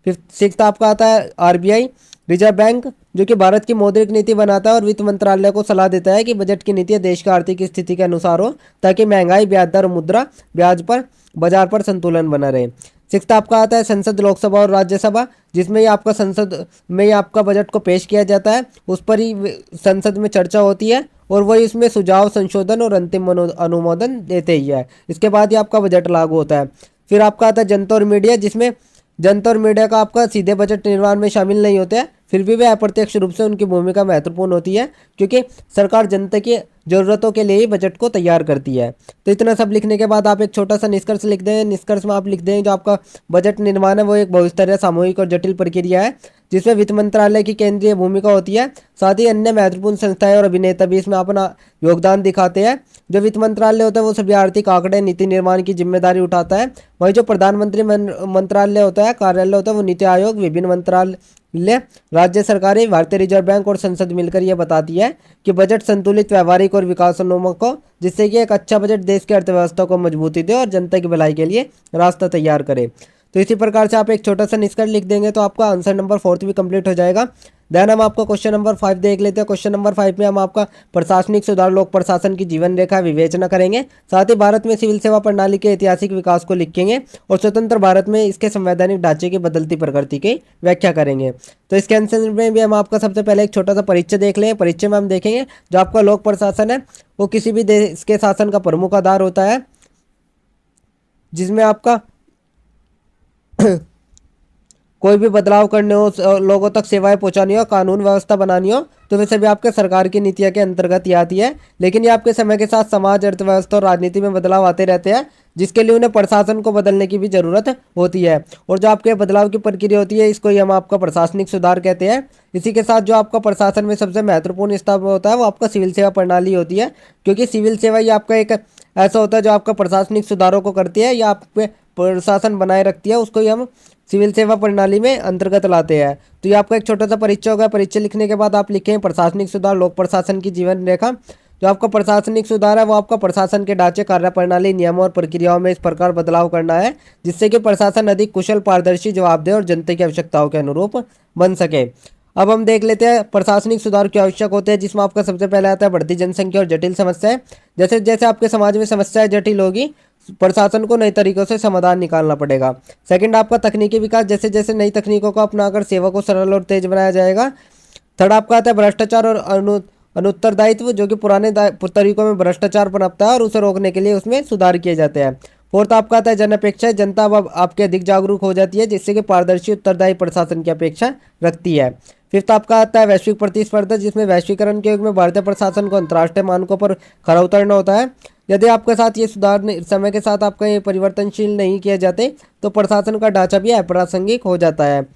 फिफ्थ सिक्स्थ आपका आता है आरबीआई, रिजर्व बैंक, जो कि भारत की मौद्रिक नीति बनाता है और वित्त मंत्रालय को सलाह देता है कि बजट की नीति देश की आर्थिक स्थिति के अनुसार हो, ताकि महंगाई, ब्याज दर और मुद्रा ब्याज पर बाजार पर संतुलन बना रहे। सिक्स्थ आपका आता है संसद, लोकसभा और राज्यसभा, जिसमें ही आपका संसद में ही आपका बजट को पेश किया जाता है, उस पर ही संसद में चर्चा होती है और वही इसमें सुझाव, संशोधन और अंतिम अनुमोदन देते ही है। इसके बाद ही आपका बजट लागू होता है। फिर आपका आता है जनता और मीडिया, जिसमें जनता और मीडिया का आपका सीधे बजट निर्माण में शामिल नहीं होते हैं, फिर भी वे अप्रत्यक्ष रूप से उनकी भूमिका महत्वपूर्ण होती है, क्योंकि सरकार जनता की जरूरतों के लिए ही बजट को तैयार करती है। तो इतना सब लिखने के बाद आप एक छोटा सा निष्कर्ष लिख दें। निष्कर्ष में आप लिख दें जो आपका बजट निर्माण है वो एक बहुस्तरीय, सामूहिक और जटिल प्रक्रिया है, जिसमें वित्त मंत्रालय की केंद्रीय भूमिका होती है। साथ ही अन्य महत्वपूर्ण संस्थाएं और अभिनेता भी इसमें अपना योगदान दिखाते हैं। जो वित्त मंत्रालय होता है वो सभी आर्थिक आंकड़े, नीति निर्माण की जिम्मेदारी उठाता है। वहीं जो प्रधानमंत्री मंत्रालय होता है, कार्यालय होता है, वो नीति आयोग, विभिन्न मंत्रालय, राज्य सरकारें, भारतीय रिजर्व बैंक और संसद मिलकर यह बताती है कि बजट संतुलित, व्यवहारिक और विकासोन्मुख हो, जिससे कि एक अच्छा बजट देश की अर्थव्यवस्था को मजबूती दे और जनता की भलाई के लिए रास्ता तैयार करे। तो इसी प्रकार से आप एक छोटा सा निष्कर्ष लिख देंगे तो आपका आंसर नंबर 4 भी कंप्लीट हो जाएगा। देन हम आपका क्वेश्चन नंबर 5 देख लेते हैं। क्वेश्चन नंबर 5 में हम आपका प्रशासनिक सुधार, लोक प्रशासन की जीवन रेखा विवेचना करेंगे। साथ ही भारत में सिविल सेवा प्रणाली के ऐतिहासिक विकास को लिखेंगे और स्वतंत्र भारत में इसके संवैधानिक ढांचे की बदलती प्रकृति की व्याख्या करेंगे। तो इसके आंसर में भी हम आपका सबसे पहले एक छोटा सा परिचय देख लें। परिचय में हम देखेंगे जो आपका लोक प्रशासन है वो किसी भी देश के शासन का प्रमुख आधार होता है, जिसमें आपका कोई भी बदलाव करने हो, लोगों तक सेवाएं पहुंचानी हो, कानून व्यवस्था बनानी हो, तो वे सभी आपके सरकार की नीतियां के अंतर्गत ही आती है। लेकिन ये आपके समय के साथ समाज, अर्थव्यवस्था और राजनीति में बदलाव आते रहते हैं, जिसके लिए उन्हें प्रशासन को बदलने की भी जरूरत होती है। और जो आपके बदलाव की प्रक्रिया होती है, इसको ही हम आपका प्रशासनिक सुधार कहते हैं। इसी के साथ जो आपका प्रशासन में सबसे महत्वपूर्ण स्तंभ होता है वो आपका सिविल सेवा प्रणाली होती है, क्योंकि सिविल सेवा ही आपका एक ऐसा होता है जो आपका प्रशासनिक सुधारों को करती है या आप पे प्रशासन बनाए रखती है, उसको ही हम सिविल सेवा प्रणाली में अंतर्गत लाते हैं। तो ये आपका एक छोटा सा परिचय होगा। परिचय लिखने के बाद आप लिखें प्रशासनिक सुधार, लोक प्रशासन की जीवन रेखा। जो आपका प्रशासनिक सुधार है वो आपका प्रशासन के ढांचे, कार्य प्रणाली, नियमों और प्रक्रियाओं में इस प्रकार बदलाव करना है जिससे कि प्रशासन अधिक कुशल, पारदर्शी, जवाबदेह और जनता की आवश्यकताओं के अनुरूप बन सके। अब हम देख लेते हैं प्रशासनिक सुधार क्यों आवश्यक होते हैं, जिसमें आपका सबसे पहले आता है बढ़ती जनसंख्या और जटिल समस्याएं। जैसे जैसे आपके समाज में समस्याएं जटिल होगी, प्रशासन को नए तरीकों से समाधान निकालना पड़ेगा। सेकंड आपका तकनीकी विकास, जैसे जैसे नई तकनीकों को अपनाकर सेवा को सरल और तेज बनाया जाएगा। थर्ड आपका आता है भ्रष्टाचार और अनुत्तरदायित्व, जो कि पुराने तरीकों में भ्रष्टाचार पनपता है और उसे रोकने के लिए उसमें सुधार किए जाते हैं। फोर्थ आपका आता है जन अपेक्षा, जनता अब आपके अधिक जागरूक हो जाती है, जिससे कि पारदर्शी, उत्तरदायी प्रशासन की अपेक्षा रखती है। फिफ्थ आपका आता है वैश्विक प्रतिस्पर्धा, जिसमें वैश्वीकरण के युग में भारतीय प्रशासन को अंतर्राष्ट्रीय मानकों पर खरा उतरना होता है। यदि आपके साथ ये सुधार समय के साथ आपका ये परिवर्तनशील नहीं किए जाते तो प्रशासन का ढांचा भी अप्रासंगिक हो जाता है।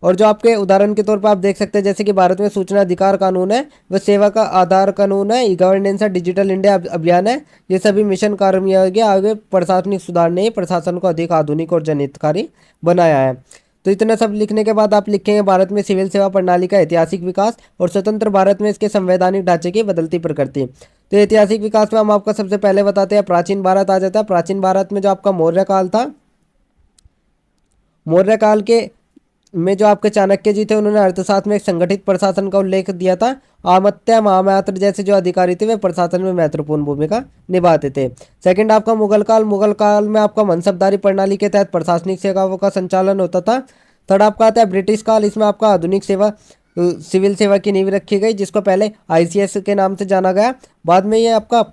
और जो आपके उदाहरण के तौर पर आप देख सकते हैं, जैसे कि भारत में सूचना अधिकार कानून है, वह सेवा का आधार कानून है, ई गवर्नेंस है, डिजिटल इंडिया अभियान है, ये सभी मिशन कार्य आगे प्रशासनिक सुधार ने प्रशासन को अधिक आधुनिक और जनहितकारी बनाया है। तो इतना सब लिखने के बाद आप लिखेंगे भारत में सिविल सेवा प्रणाली का ऐतिहासिक विकास और स्वतंत्र भारत में इसके संवैधानिक ढांचे की बदलती प्रकृति। तो ऐतिहासिक विकास में हम आपका सबसे पहले बताते हैं प्राचीन भारत आ जाता है। प्राचीन भारत में जो आपका मौर्य काल था, मौर्य काल के में जो आपके चाणक्य जी थे उन्होंने अर्थशास्त्र में एक संगठित प्रशासन का उल्लेख दिया था। अमात्य महामात्र जैसे जो अधिकारी थे वे प्रशासन में महत्वपूर्ण भूमिका निभाते थे। सेकंड आपका मुगल काल में आपका मनसबदारी प्रणाली के तहत प्रशासनिक सेवाओं का संचालन होता था। थर्ड आपका आता है ब्रिटिश काल, इसमें आपका आधुनिक सेवा सिविल सेवा की नींव रखी गई, जिसको पहले आईसीएस के नाम से जाना गया। बाद में ये आपका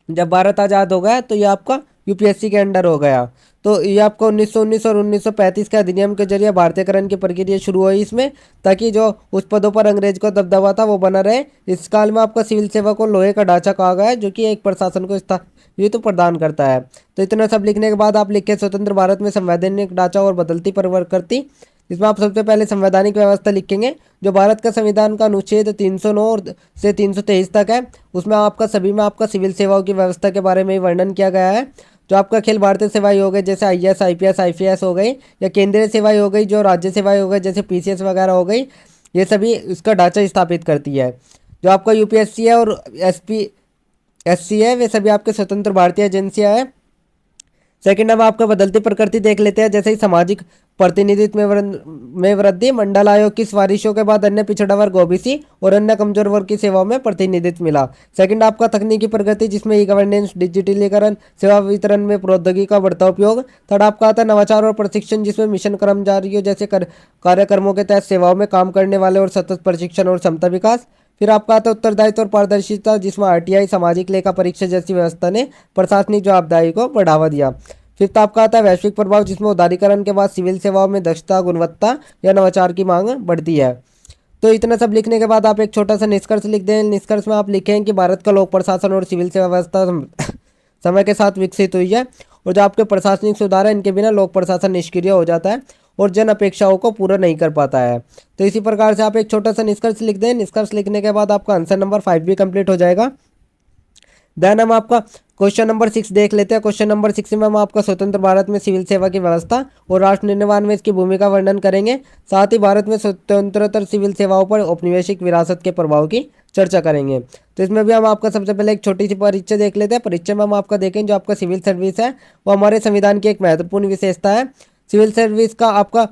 जब भारत आज़ाद हो गया तो ये आपका यूपीएससी के अंडर हो गया। तो ये आपका 1919 और 1935 के अधिनियम के जरिए भारतीयकरण की प्रक्रिया शुरू हुई इसमें, ताकि जो उस पदों पर अंग्रेज को दबदबा था वो बना रहे। इस काल में आपका सिविल सेवा को लोहे का ढांचा कहा गया है, जो कि एक प्रशासन को ये तो प्रदान करता है। तो इतना सब लिखने के बाद आप लिखे स्वतंत्र भारत में संवैधानिक ढांचा और बदलती परिवर्तन, जिसमें आप सबसे पहले संवैधानिक व्यवस्था लिखेंगे। जो भारत का संविधान का अनुच्छेद 309 से 323 तक है, उसमें आपका सभी में आपका सिविल सेवाओं की व्यवस्था के बारे में वर्णन किया गया है। जो आपका अखिल भारतीय सेवाएं हो गई जैसे आईएएस आईपीएस आईपीएस हो गई, या केंद्रीय सेवाएं हो गई जो राज्य सेवाएं हो गई जैसे पीसीएस वगैरह हो गई, ये सभी इसका ढांचा स्थापित करती है। जो आपका यूपीएससी है और एसपीएससी है, वे सभी आपके स्वतंत्र भारतीय एजेंसियां हैं। सेकंड हम आपका बदलती प्रकृति देख लेते हैं, जैसे ही सामाजिक प्रतिनिधित्व में वृद्धि, मंडल आयोग की सिफारिशों के बाद अन्य पिछड़ा वर्ग ओबीसी और अन्य कमजोर वर्ग की सेवाओं में प्रतिनिधित्व मिला। सेकंड आपका तकनीकी प्रगति, जिसमें ई गवर्नेंस, डिजिटलीकरण, सेवा वितरण में प्रौद्योगिकी का बढ़ता उपयोग। थर्ड आपका आता है नवाचार और प्रशिक्षण, जिसमें मिशन कर्मचारियों जैसे कार्यक्रमों के तहत सेवाओं में काम करने वाले और सतत प्रशिक्षण और क्षमता विकास। फिर आपका आता है उत्तरदायित्व और पारदर्शिता, जिसमें आरटीआई, सामाजिक लेखा परीक्षा जैसी व्यवस्था ने प्रशासनिक जवाबदेही को बढ़ावा दिया। फिफ्थ आपका आता है वैश्विक प्रभाव, जिसमें उदारीकरण के बाद सिविल सेवाओं में दक्षता, गुणवत्ता या नवाचार की मांग बढ़ती है। तो इतना सब लिखने के बाद आप एक छोटा सा निष्कर्ष लिख दें। निष्कर्ष में आप लिखें कि भारत का लोक प्रशासन और सिविल सेवा व्यवस्था समय के साथ विकसित हुई है, और जो आपके प्रशासनिक सुधार है इनके बिना लोक प्रशासन निष्क्रिय हो जाता है और जन अपेक्षाओं को पूरा नहीं कर पाता है। तो इसी प्रकार से आप एक छोटा सा निष्कर्ष लिख दें। निष्कर्ष लिखने के बाद आपका आंसर नंबर 5 भी कंप्लीट हो जाएगा। देन हम आपका क्वेश्चन नंबर 6 देख लेते हैं। क्वेश्चन नंबर 6 में हम आपका स्वतंत्र भारत में सिविल सेवा की व्यवस्था और राष्ट्र निर्माण में इसकी भूमिका वर्णन करेंगे। साथ ही भारत में स्वतंत्रतर सिविल सेवाओं पर औपनिवेशिक विरासत के प्रभाव की चर्चा करेंगे। तो इसमें भी हम आपका सबसे पहले एक छोटी सी परिचय देख लेते हैं। परिचय में हम आपका देखें जो आपका सिविल सर्विस है वो हमारे संविधान की एक महत्वपूर्ण विशेषता है। सिविल सर्विस का आपका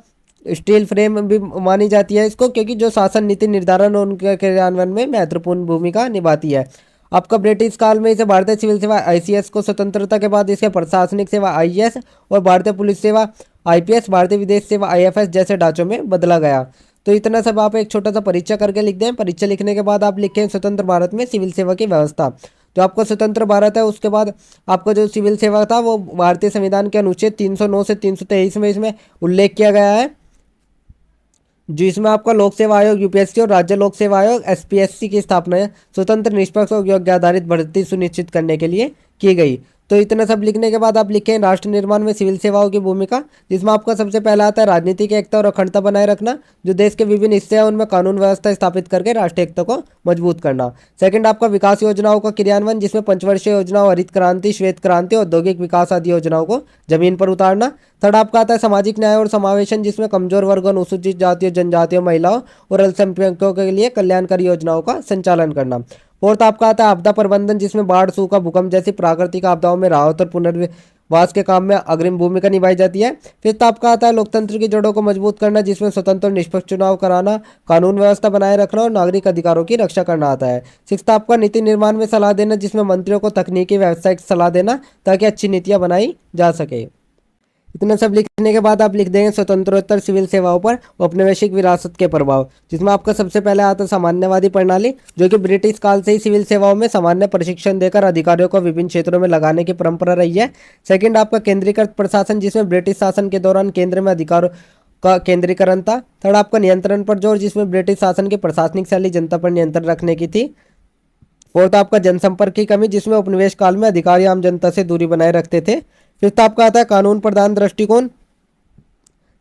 स्टील फ्रेम भी मानी जाती है इसको, क्योंकि जो शासन नीति निर्धारण और उनके क्रियान्वयन में महत्वपूर्ण भूमिका निभाती है। आपका ब्रिटिश काल में इसे भारतीय सिविल सेवा आईसीएस को स्वतंत्रता के बाद इसके प्रशासनिक सेवा आईएएस और भारतीय पुलिस सेवा आईपीएस, भारतीय विदेश सेवा आईएफएस जैसे ढांचों में बदला गया। तो इतना सब आप एक छोटा सा परिचय करके लिख दें। परिचय लिखने के बाद आप लिखें स्वतंत्र भारत में सिविल सेवा की व्यवस्था। जो आपका स्वतंत्र भारत है उसके बाद आपका जो सिविल सेवा था वो भारतीय संविधान के अनुच्छेद 309 से 323 में इसमें उल्लेख किया गया है, जिसमें आपका लोक सेवा आयोग यूपीएससी और राज्य लोक सेवा आयोग एसपीएससी की स्थापना स्वतंत्र, निष्पक्ष और योग्य आधारित भर्ती सुनिश्चित करने के लिए की गई। तो इतना सब लिखने के बाद आप लिखें राष्ट्र निर्माण में सिविल सेवाओं की भूमिका, जिसमें आपका सबसे पहला आता है राजनीतिक एकता और अखंडता बनाए रखना। जो देश के विभिन्न हिस्से हैं उनमें कानून व्यवस्था स्थापित करके राष्ट्रीय एकता को मजबूत करना। सेकंड आपका विकास योजनाओं का क्रियान्वयन, जिसमें पंचवर्षीय योजनाओं, हरित क्रांति, श्वेत क्रांति, औद्योगिक विकास आदि योजनाओं को जमीन पर उतारना। थर्ड आपका आता है सामाजिक न्याय और समावेशन, जिसमें कमजोर वर्गों, अनुसूचित जातियों, जनजातियों, महिलाओं और अल्पसंख्यकों के लिए कल्याणकारी योजनाओं का संचालन करना। फोर्थ आपका आता है आपदा प्रबंधन, जिसमें बाढ़, सूखा, भूकंप जैसी प्राकृतिक आपदाओं में राहत और पुनर्वास के काम में अग्रिम भूमिका निभाई जाती है। फिफ्थ आपका आता है लोकतंत्र की जड़ों को मजबूत करना, जिसमें स्वतंत्र और निष्पक्ष चुनाव कराना, कानून व्यवस्था बनाए रखना और नागरिक अधिकारों की रक्षा करना आता है। सिक्स्थ आपका नीति निर्माण में सलाह देना, जिसमें मंत्रियों को तकनीकी व्यावसायिक सलाह देना ताकि अच्छी नीतियां बनाई जा सके। इतना सब लिखने के बाद आप लिख देंगे स्वतंत्रोत्तर सिविल सेवाओं पर औपनिवेशिक विरासत के प्रभाव, जिसमें आपका सबसे पहले आता है सामान्यवादी प्रणाली, जो कि ब्रिटिश काल से ही सिविल सेवाओं में सामान्य प्रशिक्षण देकर अधिकारियों को विभिन्न क्षेत्रों में लगाने की परंपरा रही है। सेकंड आपका केंद्रीकृत प्रशासन, जिसमें ब्रिटिश शासन के दौरान केंद्र में अधिकारों का केंद्रीकरण था। थर्ड आपका नियंत्रण पर जोर, जिसमें ब्रिटिश शासन की प्रशासनिक शैली जनता पर नियंत्रण रखने की थी। फोर्थ आपका जनसंपर्क की कमी, जिसमें उपनिवेश काल में अधिकारी आम जनता से दूरी बनाए रखते थे। फिफ्थ आपका आता है कानून प्रधान दृष्टिकोण,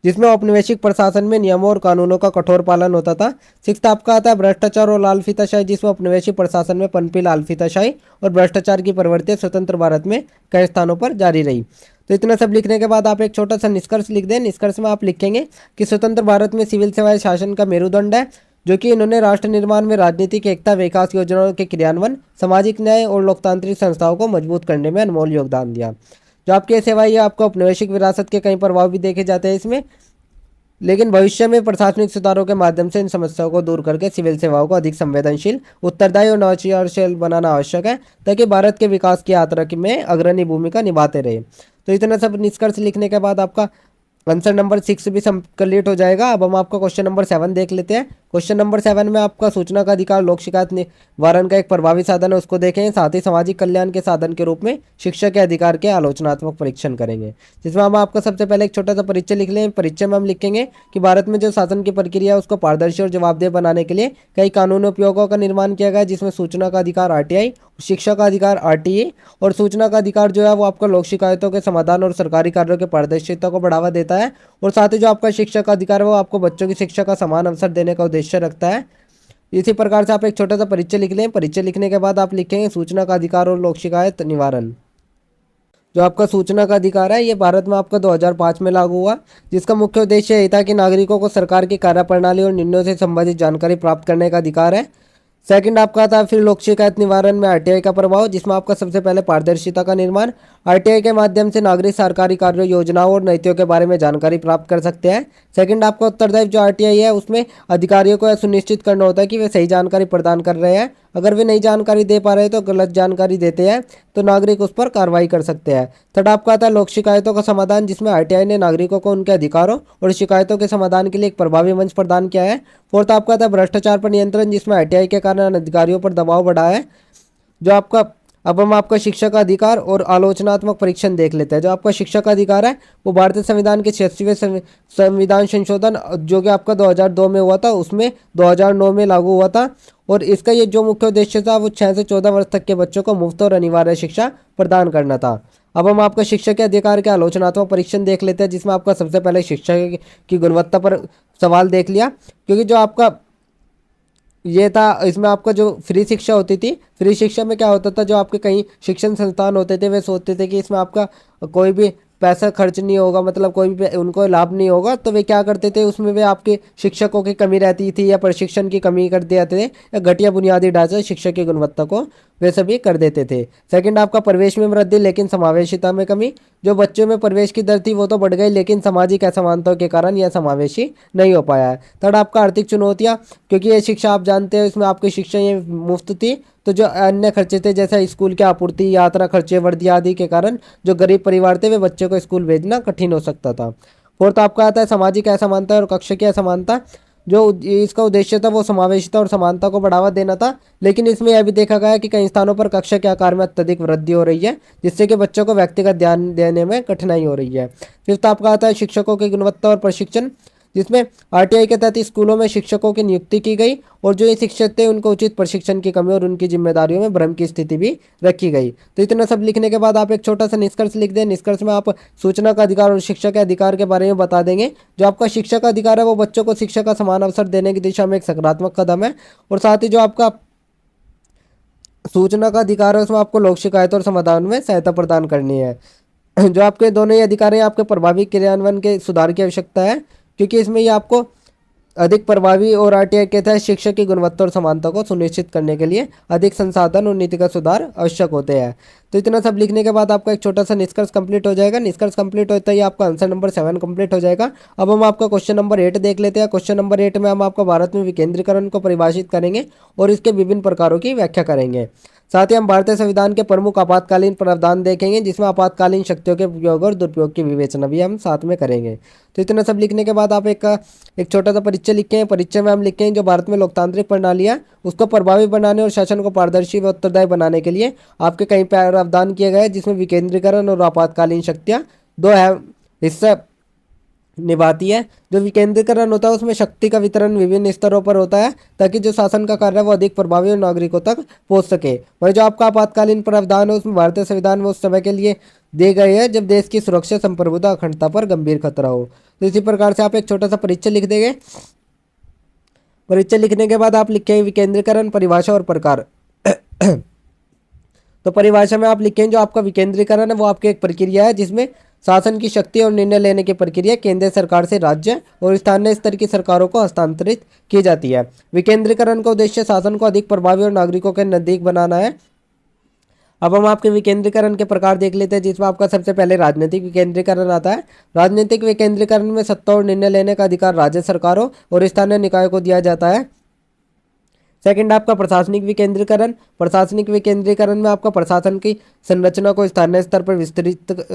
जिसमें औपनिवेशिक प्रशासन में नियमों और कानूनों का कठोर पालन होता था। सिक्स्थ आपका आता है भ्रष्टाचार और लाल फीताशाही, जिसमें औपनिवेशिक प्रशासन में पनपी लाल फीताशाही और भ्रष्टाचार की प्रवृत्ति स्वतंत्र भारत में कई स्थानों पर जारी रही। तो इतना सब लिखने के बाद आप एक छोटा सा निष्कर्ष लिख दें। निष्कर्ष में आप लिखेंगे कि स्वतंत्र भारत में सिविल सेवाएं शासन का मेरुदंड है, जो कि इन्होंने राष्ट्र निर्माण में राजनीतिक एकता, विकास योजनाओं के क्रियान्वयन, सामाजिक न्याय और लोकतांत्रिक संस्थाओं को मजबूत करने में अनमोल योगदान दिया। जो आपकी सेवा ये आपको औपनिवेशिक विरासत के कई प्रभाव भी देखे जाते हैं इसमें। लेकिन भविष्य में प्रशासनिक सुधारों के माध्यम से इन समस्याओं को दूर करके सिविल सेवाओं को अधिक संवेदनशील, उत्तरदायी और नवाचारशील बनाना आवश्यक है, ताकि भारत के विकास की यात्रा में अग्रणी भूमिका निभाते रहे। तो इतना सब निष्कर्ष लिखने के बाद आपका आंसर नंबर 6 भी कंप्लीट हो जाएगा। अब हम आपका क्वेश्चन नंबर 7 देख लेते हैं। क्वेश्चन नंबर 7 में आपका सूचना का अधिकार लोक शिकायत निवारण का एक प्रभावी साधन है, उसको देखें। साथ ही सामाजिक कल्याण के साधन के रूप में शिक्षा के अधिकार के आलोचनात्मक परीक्षण करेंगे, जिसमें हम आपका सबसे पहले एक छोटा सा परिचय लिख लें। परिचय में हम लिखेंगे कि भारत में जो शासन की प्रक्रिया है उसको पारदर्शी और जवाबदेह बनाने के लिए कई कानूनी उपयोगों का निर्माण किया गया है, जिसमें सूचना का अधिकार आरटीआई, शिक्षा का अधिकार आरटीए और सूचना का अधिकार जो है वो आपका लोक शिकायतों के समाधान और सरकारी कार्यों के पारदर्शिता को बढ़ावा देता है। और साथ ही जो आपका शिक्षा का अधिकार है वो आपको बच्चों की शिक्षा का समान अवसर देने का उद्देश्य रखता है। इसी प्रकार से आप एक छोटा सा परिचय लिख लें। परिचय लिखने के बाद आप लिखेंगे सूचना का अधिकार और लोक शिकायत निवारण। जो आपका सूचना का अधिकार है ये भारत में आपका 2005 में लागू हुआ, जिसका मुख्य उद्देश्य यही था कि नागरिकों को सरकार की कार्यप्रणाली और निर्णयों से संबंधित जानकारी प्राप्त करने का अधिकार है। सेकंड आपका था फिर लोक शिकायत निवारण में आरटीआई का प्रभाव, जिसमें आपका सबसे पहले पारदर्शिता का निर्माण। आरटीआई के माध्यम से नागरिक सरकारी कार्यों, योजनाओं और नीतियों के बारे में जानकारी प्राप्त कर सकते हैं। सेकंड आपका उत्तरदायित्व जो आरटीआई है उसमें अधिकारियों को यह सुनिश्चित करना होता है कि वे सही जानकारी प्रदान कर रहे हैं। अगर वे नई जानकारी दे पा रहे हैं तो गलत जानकारी देते हैं तो नागरिक उस पर कार्रवाई कर सकते हैं। थर्ड आपका आता है लोक शिकायतों का समाधान, जिसमें आरटीआई ने नागरिकों को उनके अधिकारों और शिकायतों के समाधान के लिए एक प्रभावी मंच प्रदान किया है। फोर्थ आपका आता है भ्रष्टाचार पर नियंत्रण, जिसमें आरटीआई के कारण अधिकारियों पर दबाव बढ़ा है। जो आपका अब हम आपका शिक्षा का अधिकार और आलोचनात्मक परीक्षण देख लेते हैं। जो आपका शिक्षा का अधिकार है वो भारतीय संविधान के 86वें संविधान संशोधन जो कि आपका 2002 में हुआ था, उसमें 2009 में लागू हुआ था। और इसका ये जो मुख्य उद्देश्य था वो 6 से 14 वर्ष तक के बच्चों को मुफ्त और अनिवार्य शिक्षा प्रदान करना था। अब हम आपका शिक्षा के अधिकार के आलोचनात्मक परीक्षण देख लेते हैं, जिसमें आपका सबसे पहले शिक्षा की गुणवत्ता पर सवाल देख लिया। क्योंकि जो आपका ये था इसमें आपका जो फ्री शिक्षा होती थी, फ्री शिक्षा में क्या होता था, जो आपके कई शिक्षण संस्थान होते थे वे सोचते थे कि इसमें आपका कोई भी पैसा खर्च नहीं होगा, मतलब कोई भी उनको लाभ नहीं होगा, तो वे क्या करते थे उसमें वे आपके शिक्षकों की कमी रहती थी या प्रशिक्षण की कमी कर देते थे या घटिया बुनियादी ढांचा शिक्षा की गुणवत्ता को वे सभी कर देते थे। सेकंड आपका प्रवेश में वृद्धि लेकिन समावेशिता में कमी। जो बच्चों में प्रवेश की दर थी वो तो बढ़ गई, लेकिन सामाजिक असमानताओं के कारण यह समावेशी नहीं हो पाया है। थर्ड आपका आर्थिक चुनौतियाँ, क्योंकि ये शिक्षा आप जानते हो इसमें आपकी शिक्षा ये मुफ्त थी, तो जो अन्य खर्चे थे जैसे स्कूल की आपूर्ति, यात्रा खर्चे, वर्दी आदि के कारण जो गरीब परिवार थे वे बच्चों को स्कूल भेजना कठिन हो सकता था। फोर्थ आपका आता है सामाजिक असमानता और कक्षा की असमानता। जो इसका उद्देश्य था वो समावेशिता और समानता को बढ़ावा देना था, लेकिन इसमें यह भी देखा गया कि कई स्थानों पर कक्षा के आकार में अत्यधिक वृद्धि हो रही है, जिससे कि बच्चों को व्यक्तिगत ध्यान देने में कठिनाई हो रही है। फिफ्थ आपका आता है शिक्षकों की गुणवत्ता और प्रशिक्षण, जिसमें आरटीआई के तहत स्कूलों में शिक्षकों की नियुक्ति की गई और जो ये शिक्षक थे उनको उचित प्रशिक्षण की कमी और उनकी जिम्मेदारियों में भ्रम की स्थिति भी रखी गई। तो इतना सब लिखने के बाद आप एक छोटा सा निष्कर्ष लिख दें। निष्कर्ष में आप सूचना का अधिकार और शिक्षा के अधिकार के बारे में बता देंगे। जो आपका शिक्षा का अधिकार है वो बच्चों को शिक्षा का समान अवसर देने की दिशा में एक सकारात्मक कदम है, और साथ ही जो आपका सूचना का अधिकार है उसमें आपको लोक शिकायत और समाधान में सहायता प्रदान करनी है। जो आपके दोनों ही अधिकार हैं आपके प्रभावी क्रियान्वयन के सुधार की आवश्यकता है, क्योंकि इसमें ये आपको अधिक प्रभावी और आरटीआई के तहत शिक्षा की गुणवत्ता और समानता को सुनिश्चित करने के लिए अधिक संसाधन और नीतिगत सुधार आवश्यक होते हैं। तो इतना सब लिखने के बाद आपका एक छोटा सा निष्कर्ष कंप्लीट हो जाएगा। निष्कर्ष कंप्लीट होता ही आपका आंसर नंबर 7 कंप्लीट हो जाएगा। अब हम आपका क्वेश्चन नंबर 8 देख लेते हैं। क्वेश्चन नंबर 8 में हम आपका भारत में विकेंद्रीकरण को परिभाषित करेंगे और इसके विभिन्न प्रकारों की व्याख्या करेंगे। साथ ही हम भारतीय संविधान के प्रमुख आपातकालीन प्रावधान देखेंगे, जिसमें आपातकालीन शक्तियों के उपयोग और दुरुपयोग की विवेचना भी हम साथ में करेंगे। तो इतना सब लिखने के बाद आप एक छोटा सा परिचय लिखें। परिचय में हम लिखें जो भारत में लोकतांत्रिक प्रणाली है उसको प्रभावी बनाने और शासन को पारदर्शी व उत्तरदायी बनाने के लिए आपके कई प्रावधान किए गए, जिसमें विकेंद्रीकरण और आपातकालीन शक्तियाँ दो हिस्सा निभाती है। जो विकेंद्रीकरण होता है उसमें शक्ति का वितरण विभिन्न स्तरों पर होता है, ताकि जो शासन का कार्य है वो अधिक प्रभावी और नागरिकों तक पहुंच सके। वही जो आपका आपातकालीन प्रावधान है उसमें भारतीय संविधान में उस समय के लिए दिए गए हैं जब देश की सुरक्षा, संप्रभुता, अखंडता पर गंभीर खतरा हो। तो इसी प्रकार से आप एक छोटा सा परिचय लिख देंगे। परिचय लिखने के बाद आप लिखेंगे विकेंद्रीकरण परिभाषा और प्रकार। तो परिभाषा में आप लिखेंगे जो आपका विकेंद्रीकरण है वो आपकी एक प्रक्रिया है जिसमें शासन की शक्ति और निर्णय लेने की प्रक्रिया केंद्र सरकार से राज्य और स्थानीय स्तर की सरकारों को हस्तांतरित की जाती है। विकेंद्रीकरण का उद्देश्य शासन को अधिक प्रभावी और नागरिकों के नजदीक बनाना है। अब हम आपके विकेंद्रीकरण के प्रकार देख लेते हैं, जिसमें आपका सबसे पहले राजनीतिक विकेंद्रीकरण आता है। राजनीतिक विकेंद्रीकरण में सत्ता और निर्णय लेने का अधिकार राज्य सरकारों और स्थानीय निकायों को दिया जाता है। सेकंड आपका प्रशासनिक विकेंद्रीकरण। प्रशासनिक विकेंद्रीकरण में आपका प्रशासन की संरचना को स्थानीय स्तर पर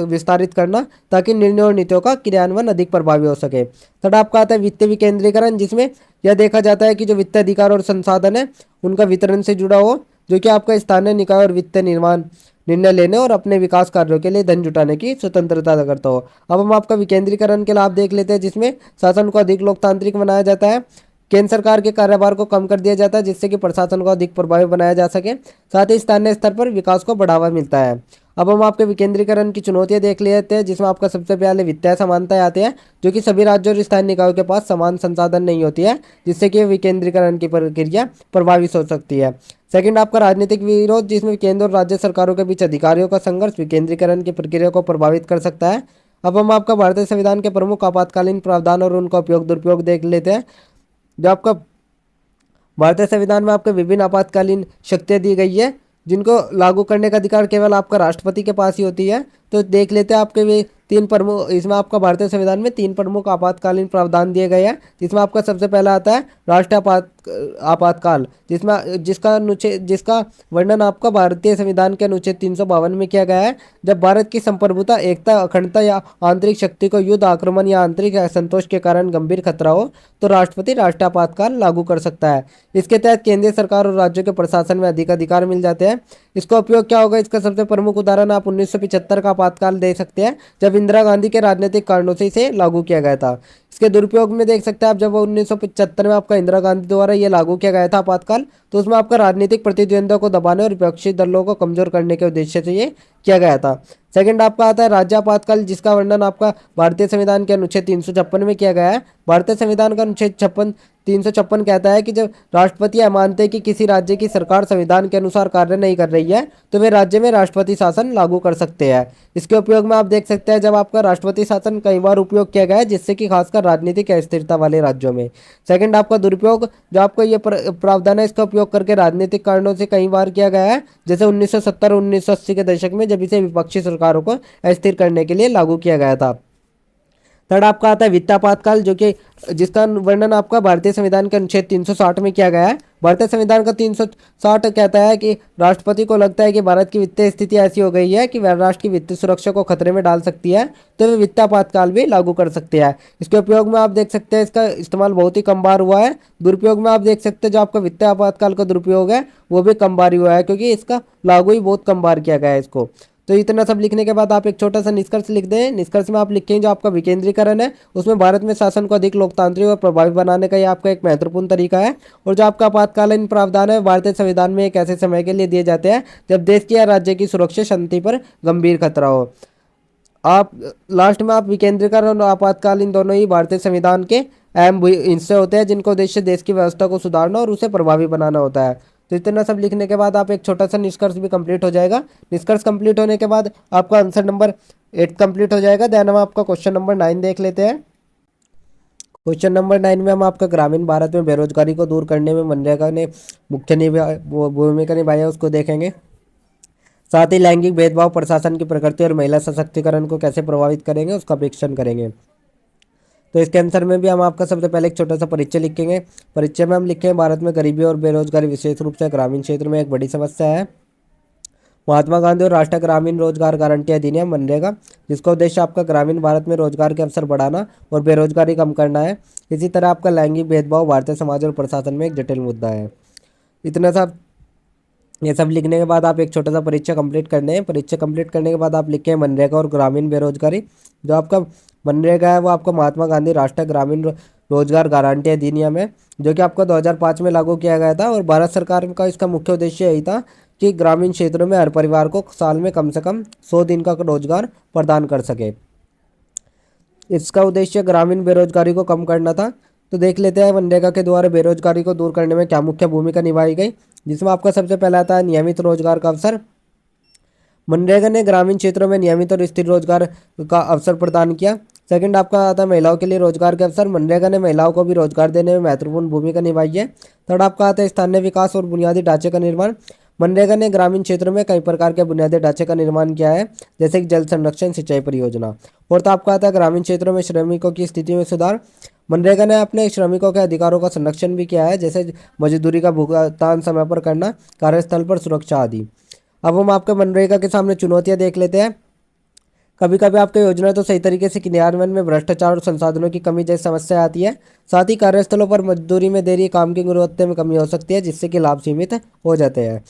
विस्तारित करना, ताकि निर्णय और नीतियों का क्रियान्वयन अधिक प्रभावी हो सके। थर्ड आपका आता है वित्तीय विकेंद्रीकरण, जिसमें यह देखा जाता है कि जो वित्तीय अधिकार और संसाधन है उनका वितरण से जुड़ा हो, जो कि आपका स्थानीय निकाय और वित्तीय निर्माण निर्णय लेने और अपने विकास कार्यों के लिए धन जुटाने की स्वतंत्रता करता हो। अब हम आपका विकेंद्रीकरण के लाभ देख लेते हैं, जिसमें शासन को अधिक लोकतांत्रिक बनाया जाता है। केंद्र सरकार के कार्यभार को कम कर दिया जाता है, जिससे कि प्रशासन को अधिक प्रभावी बनाया जा सके। साथ ही स्थानीय स्तर पर विकास को बढ़ावा मिलता है। अब हम आपके विकेंद्रीकरण की चुनौतियां देख लेते हैं, जिसमें आपका सबसे पहले वित्तीय समानताएं आते हैं, जो कि सभी राज्यों और स्थानीय निकायों के पास समान संसाधन नहीं होती है, जिससे कि विकेंद्रीकरण की प्रक्रिया प्रभावित हो सकती है। सेकंड आपका राजनीतिक विरोध, जिसमें केंद्र और राज्य सरकारों के बीच अधिकारियों का संघर्ष विकेंद्रीकरण की प्रक्रिया को प्रभावित कर सकता है। अब हम आपका भारतीय संविधान के प्रमुख आपातकालीन प्रावधान और उनका उपयोग दुरुपयोग देख लेते हैं। जो आपका भारतीय संविधान में आपके विभिन्न आपातकालीन शक्तियां दी गई है, जिनको लागू करने का अधिकार केवल आपका राष्ट्रपति के पास ही होती है। तो देख लेते हैं आपके वे तीन प्रमुख, इसमें आपका भारतीय संविधान में तीन प्रमुख आपातकालीन प्रावधान दिए गए हैं, जिसमें आपका सबसे पहला आता है राष्ट्रीय आपातकाल, जिसका वर्णन आपका भारतीय संविधान के अनुच्छेद 352 में किया गया है। जब भारत की संप्रभुता, एकता, अखंडता या आंतरिक शक्ति को युद्ध, आक्रमण या आंतरिक असंतोष के कारण गंभीर खतरा हो, तो राष्ट्रपति राष्ट्रीय आपातकाल लागू कर सकता है। इसके तहत केंद्रीय सरकार और राज्यों के प्रशासन में अधिक अधिकार मिल जाते हैं। इसका उपयोग क्या होगा, इसका सबसे प्रमुख उदाहरण आप 1975 का आपातकाल दे सकते हैं, जब इंदिरा गांधी के राजनीतिक कारणों से इसे लागू किया गया था। इसके दुरुपयोग में देख सकते हैं आप, जब 1975 में आपका इंदिरा गांधी द्वारा ये लागू किया गया था आपातकाल, तो उसमें आपका राजनीतिक प्रतिद्वंद्वियों को दबाने और विपक्षी दलों को कमजोर करने के उद्देश्य से ये किया गया था। सेकंड आपका आता है राज्य आपातकाल, जिसका वर्णन आपका भारतीय संविधान के अनुच्छेद 356 में किया गया है। भारतीय संविधान का अनुच्छेद 356 कहता है कि जब राष्ट्रपति यह मानते हैं कि किसी राज्य की सरकार संविधान के अनुसार कार्य नहीं कर रही है, तो वे राज्य में राष्ट्रपति शासन लागू कर सकते हैं। इसके उपयोग में आप देख सकते हैं, जब आपका राष्ट्रपति शासन कई बार उपयोग किया गया है, जिससे कि खासकर राजनीतिक अस्थिरता वाले राज्यों में। सेकंड आपका दुरुपयोग, जो आपका ये प्रावधान है, इसका उपयोग करके राजनीतिक कारणों से कई बार किया गया है, जैसे 1970 और 1980 के दशक में, जब इसे विपक्षी सरकारों को अस्थिर करने के लिए लागू किया गया था। थर्ड आपका आता है वित्त आपातकाल, जिसका वर्णन आपका भारतीय संविधान के अनुच्छेद 360 में किया गया है। भारतीय संविधान का 360 कहता है कि राष्ट्रपति को लगता है कि भारत की वित्तीय स्थिति ऐसी हो गई है कि वह राष्ट्र की वित्तीय सुरक्षा को खतरे में डाल सकती है, तो वे वित्त आपातकाल भी लागू कर सकते हैं। इसके उपयोग में आप देख सकते हैं, इसका इस्तेमाल बहुत ही कम बार हुआ है। दुरुपयोग में आप देख सकते हैं, जो आपका वित्तीय आपातकाल का दुरुपयोग है वो भी कम बार हुआ है, क्योंकि इसका लागू ही बहुत कम बार किया गया है इसको। तो इतना सब लिखने के बाद आप एक छोटा सा निष्कर्ष लिख दें। निष्कर्ष में आप लिखेंगे, जो आपका विकेंद्रीकरण है उसमें भारत में शासन को अधिक लोकतांत्रिक और प्रभावी बनाने का ये आपका एक महत्वपूर्ण तरीका है। और जो आपका आपातकालीन प्रावधान है भारतीय संविधान में एक ऐसे समय के लिए दिए जाते हैं जब देश की या राज्य की सुरक्षा शांति पर गंभीर खतरा हो। आप लास्ट में आप विकेंद्रीकरण और आपातकालीन दोनों ही भारतीय संविधान के अहम हिस्से होते हैं, जिनका उद्देश्य देश की व्यवस्था को सुधारना और उसे प्रभावी बनाना होता है। तो इतना सब लिखने के बाद आप एक छोटा सा निष्कर्ष भी कंप्लीट हो जाएगा। निष्कर्ष कंप्लीट होने के बाद आपका आंसर नंबर 8 कंप्लीट हो जाएगा। देन हम आपका क्वेश्चन नंबर 9 देख लेते हैं। क्वेश्चन नंबर 9 में हम आपका ग्रामीण भारत में बेरोजगारी को दूर करने में मनरेगा ने मुख्य भूमिका निभाई है उसको देखेंगे। साथ ही लैंगिक भेदभाव, प्रशासन की प्रकृति और महिला सशक्तिकरण को कैसे प्रभावित करेंगे उसका परीक्षण करेंगे। तो इसके आंसर में भी हम आपका सबसे पहले एक छोटा सा परिचय लिखेंगे। परिचय में हम लिखेंगे, भारत में गरीबी और बेरोजगारी विशेष रूप से ग्रामीण क्षेत्र में एक बड़ी समस्या है। महात्मा गांधी और राष्ट्रीय ग्रामीण रोजगार गारंटी अधिनियम मनरेगा, जिसका उद्देश्य आपका ग्रामीण भारत में रोजगार के अवसर बढ़ाना और बेरोजगारी कम करना है। इसी तरह आपका लैंगिक भेदभाव भारतीय समाज और प्रशासन में एक जटिल मुद्दा है। इतना सा ये सब लिखने के बाद आप एक छोटा सा परीक्षा कंप्लीट करने हैं। परीक्षा कंप्लीट करने के बाद आप लिखें मनरेगा और ग्रामीण बेरोजगारी। जो आपका मनरेगा है वो आपका महात्मा गांधी राष्ट्रीय ग्रामीण रोजगार गारंटी अधिनियम है, जो कि आपका 2005 में लागू किया गया था। और भारत सरकार का इसका मुख्य उद्देश्य यही था कि ग्रामीण क्षेत्रों में हर परिवार को साल में कम से कम 100 दिन का रोजगार प्रदान कर सके। इसका उद्देश्य ग्रामीण बेरोजगारी को कम करना था। तो देख लेते हैं मनरेगा के द्वारा बेरोजगारी को दूर करने में क्या मुख्य भूमिका निभाई गई, जिसमें आपका सबसे पहला आता है नियमित रोजगार का अवसर। मनरेगा ने ग्रामीण क्षेत्रों में नियमित और स्थिर रोजगार का अवसर प्रदान किया। सेकंड आपका आता है महिलाओं के लिए रोजगार के अवसर। मनरेगा ने महिलाओं को भी रोजगार देने में महत्वपूर्ण भूमिका निभाई है। थर्ड आपका आता है स्थानीय विकास और बुनियादी ढांचे का निर्माण। मनरेगा ने ग्रामीण क्षेत्रों में कई प्रकार के बुनियादी ढांचे का निर्माण किया है, जैसे कि जल संरक्षण, सिंचाई परियोजना। और तो आपका आता है ग्रामीण क्षेत्रों में श्रमिकों की स्थिति में सुधार। मनरेगा ने अपने श्रमिकों के अधिकारों का संरक्षण भी किया है, जैसे मजदूरी का भुगतान समय पर करना, कार्यस्थल पर सुरक्षा आदि। अब हम आपके मनरेगा के सामने चुनौतियां देख लेते हैं। कभी कभी आपकी योजना तो सही तरीके से क्रियान्वयन में भ्रष्टाचार और संसाधनों की कमी जैसी समस्या आती है। साथ ही कार्यस्थलों पर मजदूरी में देरी, काम की गुणवत्ता में कमी हो सकती है, जिससे कि लाभ सीमित हो जाते हैं।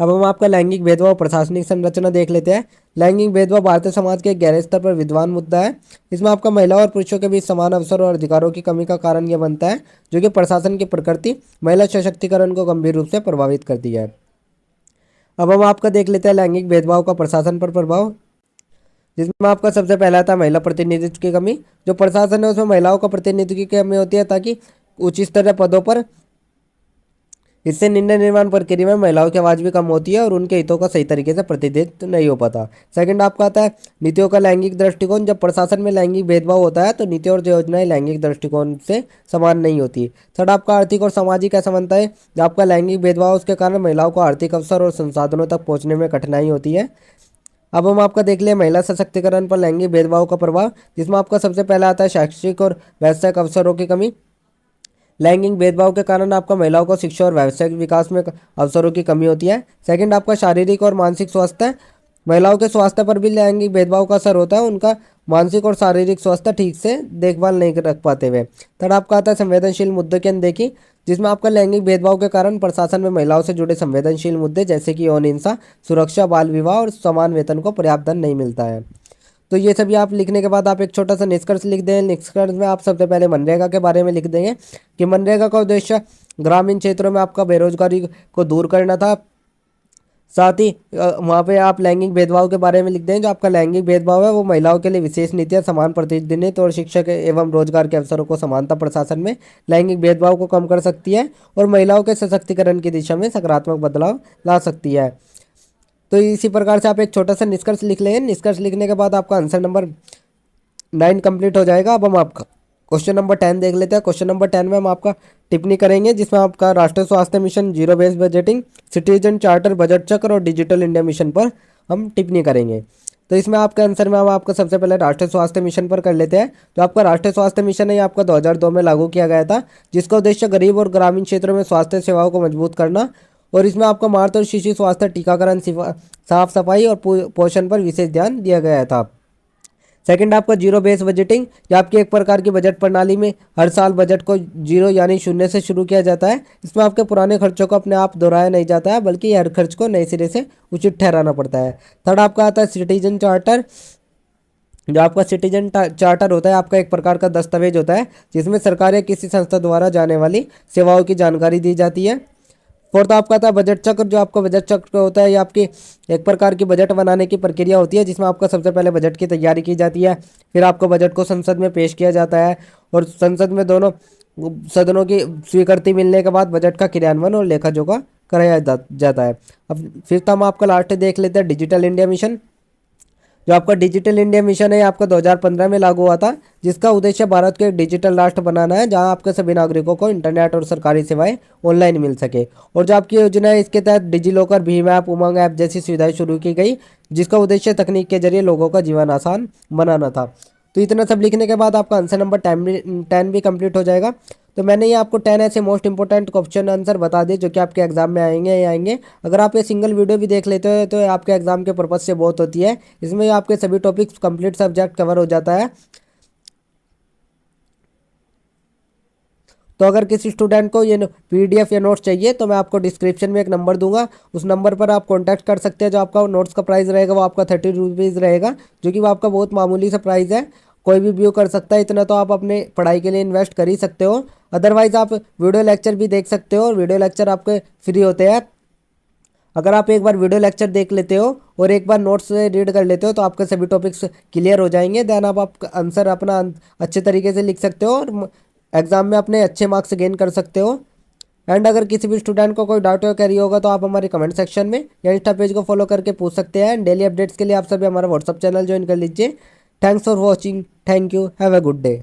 अब हम आपका लैंगिक भेदभाव प्रशासनिक संरचना देख लेते हैं। लैंगिक भेदभाव भारतीय समाज के एक गहरे स्तर पर विद्वान मुद्दा है। इसमें आपका महिला और पुरुषों के बीच समान अवसर और अधिकारों की कमी का कारण यह बनता है, जो कि प्रशासन की प्रकृति महिला सशक्तिकरण को गंभीर रूप से प्रभावित करती है। अब हम आपका देख लेते हैं लैंगिक भेदभाव का प्रशासन पर प्रभाव, जिसमें आपका सबसे पहला था महिला प्रतिनिधित्व की कमी। जो प्रशासन है उसमें महिलाओं का प्रतिनिधित्व की कमी होती है, ताकि उच्च स्तरीय पदों पर इससे निर्णय निर्माण प्रक्रिया में महिलाओं की आवाज़ भी कम होती है और उनके हितों का सही तरीके से प्रतिनिधित्व नहीं हो पाता। सेकंड आपका आता है नीतियों का लैंगिक दृष्टिकोण। जब प्रशासन में लैंगिक भेदभाव होता है तो नीति और योजनाएं लैंगिक दृष्टिकोण से समान नहीं होती। थर्ड आपका आर्थिक और सामाजिक असमानता है। जब आपका लैंगिक भेदभाव उसके कारण महिलाओं को आर्थिक अवसर और संसाधनों तक पहुँचने में कठिनाई होती है। अब हम आपका देख लिया महिला सशक्तिकरण पर लैंगिक भेदभाव का प्रभाव, जिसमें आपका सबसे पहला आता है शैक्षिक और व्यावसायिक अवसरों की कमी। लैंगिक भेदभाव के कारण आपका महिलाओं को शिक्षा और व्यावसायिक विकास में अवसरों की कमी होती है। सेकंड आपका शारीरिक और मानसिक स्वास्थ्य। महिलाओं के स्वास्थ्य पर भी लैंगिक भेदभाव का असर होता है, उनका मानसिक और शारीरिक स्वास्थ्य ठीक से देखभाल नहीं रख पाते हुए। थर्ड आपका आता है संवेदनशील मुद्दों की अनदेखी, जिसमें आपका लैंगिक भेदभाव के कारण प्रशासन में महिलाओं से जुड़े संवेदनशील मुद्दे जैसे कि यौन हिंसा, सुरक्षा, बाल विवाह और समान वेतन को पर्याप्त धन नहीं मिलता है। तो ये सभी आप लिखने के बाद आप एक छोटा सा निष्कर्ष लिख दें। निष्कर्ष में आप सबसे पहले मनरेगा के बारे में लिख देंगे कि मनरेगा का उद्देश्य ग्रामीण क्षेत्रों में आपका बेरोजगारी को दूर करना था। साथ ही वहाँ पे आप लैंगिक भेदभाव के बारे में लिख दें। जो आपका लैंगिक भेदभाव है वो महिलाओं के लिए विशेष नीतियाँ, समान प्रतिनिधित्व और शिक्षा के एवं रोजगार के अवसरों को समानता प्रशासन में लैंगिक भेदभाव को कम कर सकती है और महिलाओं के सशक्तिकरण की दिशा में सकारात्मक बदलाव ला सकती है। तो इसी प्रकार से आप एक छोटा सा निष्कर्ष लिख लेंगे। निष्कर्ष लिखने के बाद आपका आंसर नंबर 9 कंप्लीट हो जाएगा। अब हम आपका क्वेश्चन नंबर 10 देख लेते हैं। क्वेश्चन नंबर 10 में हम आपका टिप्पणी करेंगे, जिसमें आपका राष्ट्रीय स्वास्थ्य mission, zero based budgeting, citizen charter, budget चक्र और डिजिटल इंडिया मिशन पर हम टिप्पणी करेंगे। तो इसमें आपके आंसर में हम आपका सबसे पहले राष्ट्रीय स्वास्थ्य मिशन पर कर लेते हैं। तो आपका राष्ट्रीय स्वास्थ्य मिशन है आपका 2002 में लागू किया गया था, जिसका उद्देश्य गरीब और ग्रामीण क्षेत्रों में स्वास्थ्य सेवाओं को मजबूत करना और इसमें आपका मातृ और शिशु स्वास्थ्य, टीकाकरण, साफ सफाई और पोषण पर विशेष ध्यान दिया गया था। सेकंड आपका जीरो बेस बजटिंग, ये आपकी एक प्रकार की बजट प्रणाली में हर साल बजट को जीरो यानी शून्य से शुरू किया जाता है। इसमें आपके पुराने खर्चों को अपने आप दोहराया नहीं जाता है, बल्कि हर खर्च को नए सिरे से उचित ठहराना पड़ता है। थर्ड आपका आता है सिटीजन चार्टर। जो आपका सिटीजन चार्टर होता है आपका एक प्रकार का दस्तावेज होता है, जिसमें सरकार या किसी संस्था द्वारा जाने वाली सेवाओं की जानकारी दी जाती है। फोर्थ आपका था बजट चक्र। जो आपका बजट चक्र होता है ये आपकी एक प्रकार की बजट बनाने की प्रक्रिया होती है, जिसमें आपका सबसे पहले बजट की तैयारी की जाती है, फिर आपको बजट को संसद में पेश किया जाता है और संसद में दोनों सदनों की स्वीकृति मिलने के बाद बजट का क्रियान्वयन और लेखा जोखा कराया जाता है। अब फिर हम आपका लास्ट देख लेते हैं डिजिटल इंडिया मिशन। जो आपका डिजिटल इंडिया मिशन है आपका 2015 में लागू हुआ था, जिसका उद्देश्य भारत को एक डिजिटल राष्ट्र बनाना है, जहां आपके सभी नागरिकों को इंटरनेट और सरकारी सेवाएं ऑनलाइन मिल सके। और जो आपकी योजना है इसके तहत डिजी लॉकर, भीम ऐप, उमंग ऐप जैसी सुविधाएं शुरू की गई, जिसका उद्देश्य तकनीक के जरिए लोगों का जीवन आसान बनाना था। तो इतना सब लिखने के बाद आपका आंसर नंबर 10 भी कंप्लीट हो जाएगा। तो मैंने ये आपको 10 ऐसे मोस्ट इंपॉर्टेंट क्वेश्चन आंसर बता दिए जो कि आपके एग्जाम में आएंगे। अगर आप ये सिंगल वीडियो भी देख लेते हो तो आपके एग्जाम के पर्पज से बहुत होती है। इसमें आपके सभी टॉपिक्स कंप्लीट सब्जेक्ट कवर हो जाता है। तो अगर किसी स्टूडेंट को ये पीडीएफ या नोट्स चाहिए तो मैं आपको डिस्क्रिप्शन में एक नंबर दूंगा, उस नंबर पर आप कांटेक्ट कर सकते हैं। जो आपका नोट्स का प्राइस रहेगा वो आपका 30 रुपीज़ रहेगा, जो कि वो आपका बहुत मामूली सा प्राइस है, कोई भी व्यू कर सकता है। इतना तो आप अपने पढ़ाई के लिए इन्वेस्ट कर ही सकते हो। अदरवाइज आप वीडियो लेक्चर भी देख सकते हो और वीडियो लेक्चर आपके फ्री होते हैं। अगर आप एक बार वीडियो लेक्चर देख लेते हो और एक बार नोट्स रीड कर लेते हो तो आपके सभी टॉपिक्स क्लियर हो जाएंगे। देन आप आंसर अपना अच्छे तरीके से लिख सकते हो और एग्जाम में अपने अच्छे मार्क्स गेन कर सकते हो। एंड अगर किसी भी स्टूडेंट को कोई डाउट या कैरी होगा तो आप हमारे कमेंट सेक्शन में या इंस्टा पेज को फॉलो करके पूछ सकते हैं। डेली अपडेट्स के लिए आप सभी हमारा व्हाट्सअप चैनल ज्वाइन कर लीजिए। Thanks for watching. Thank you. Have a good day.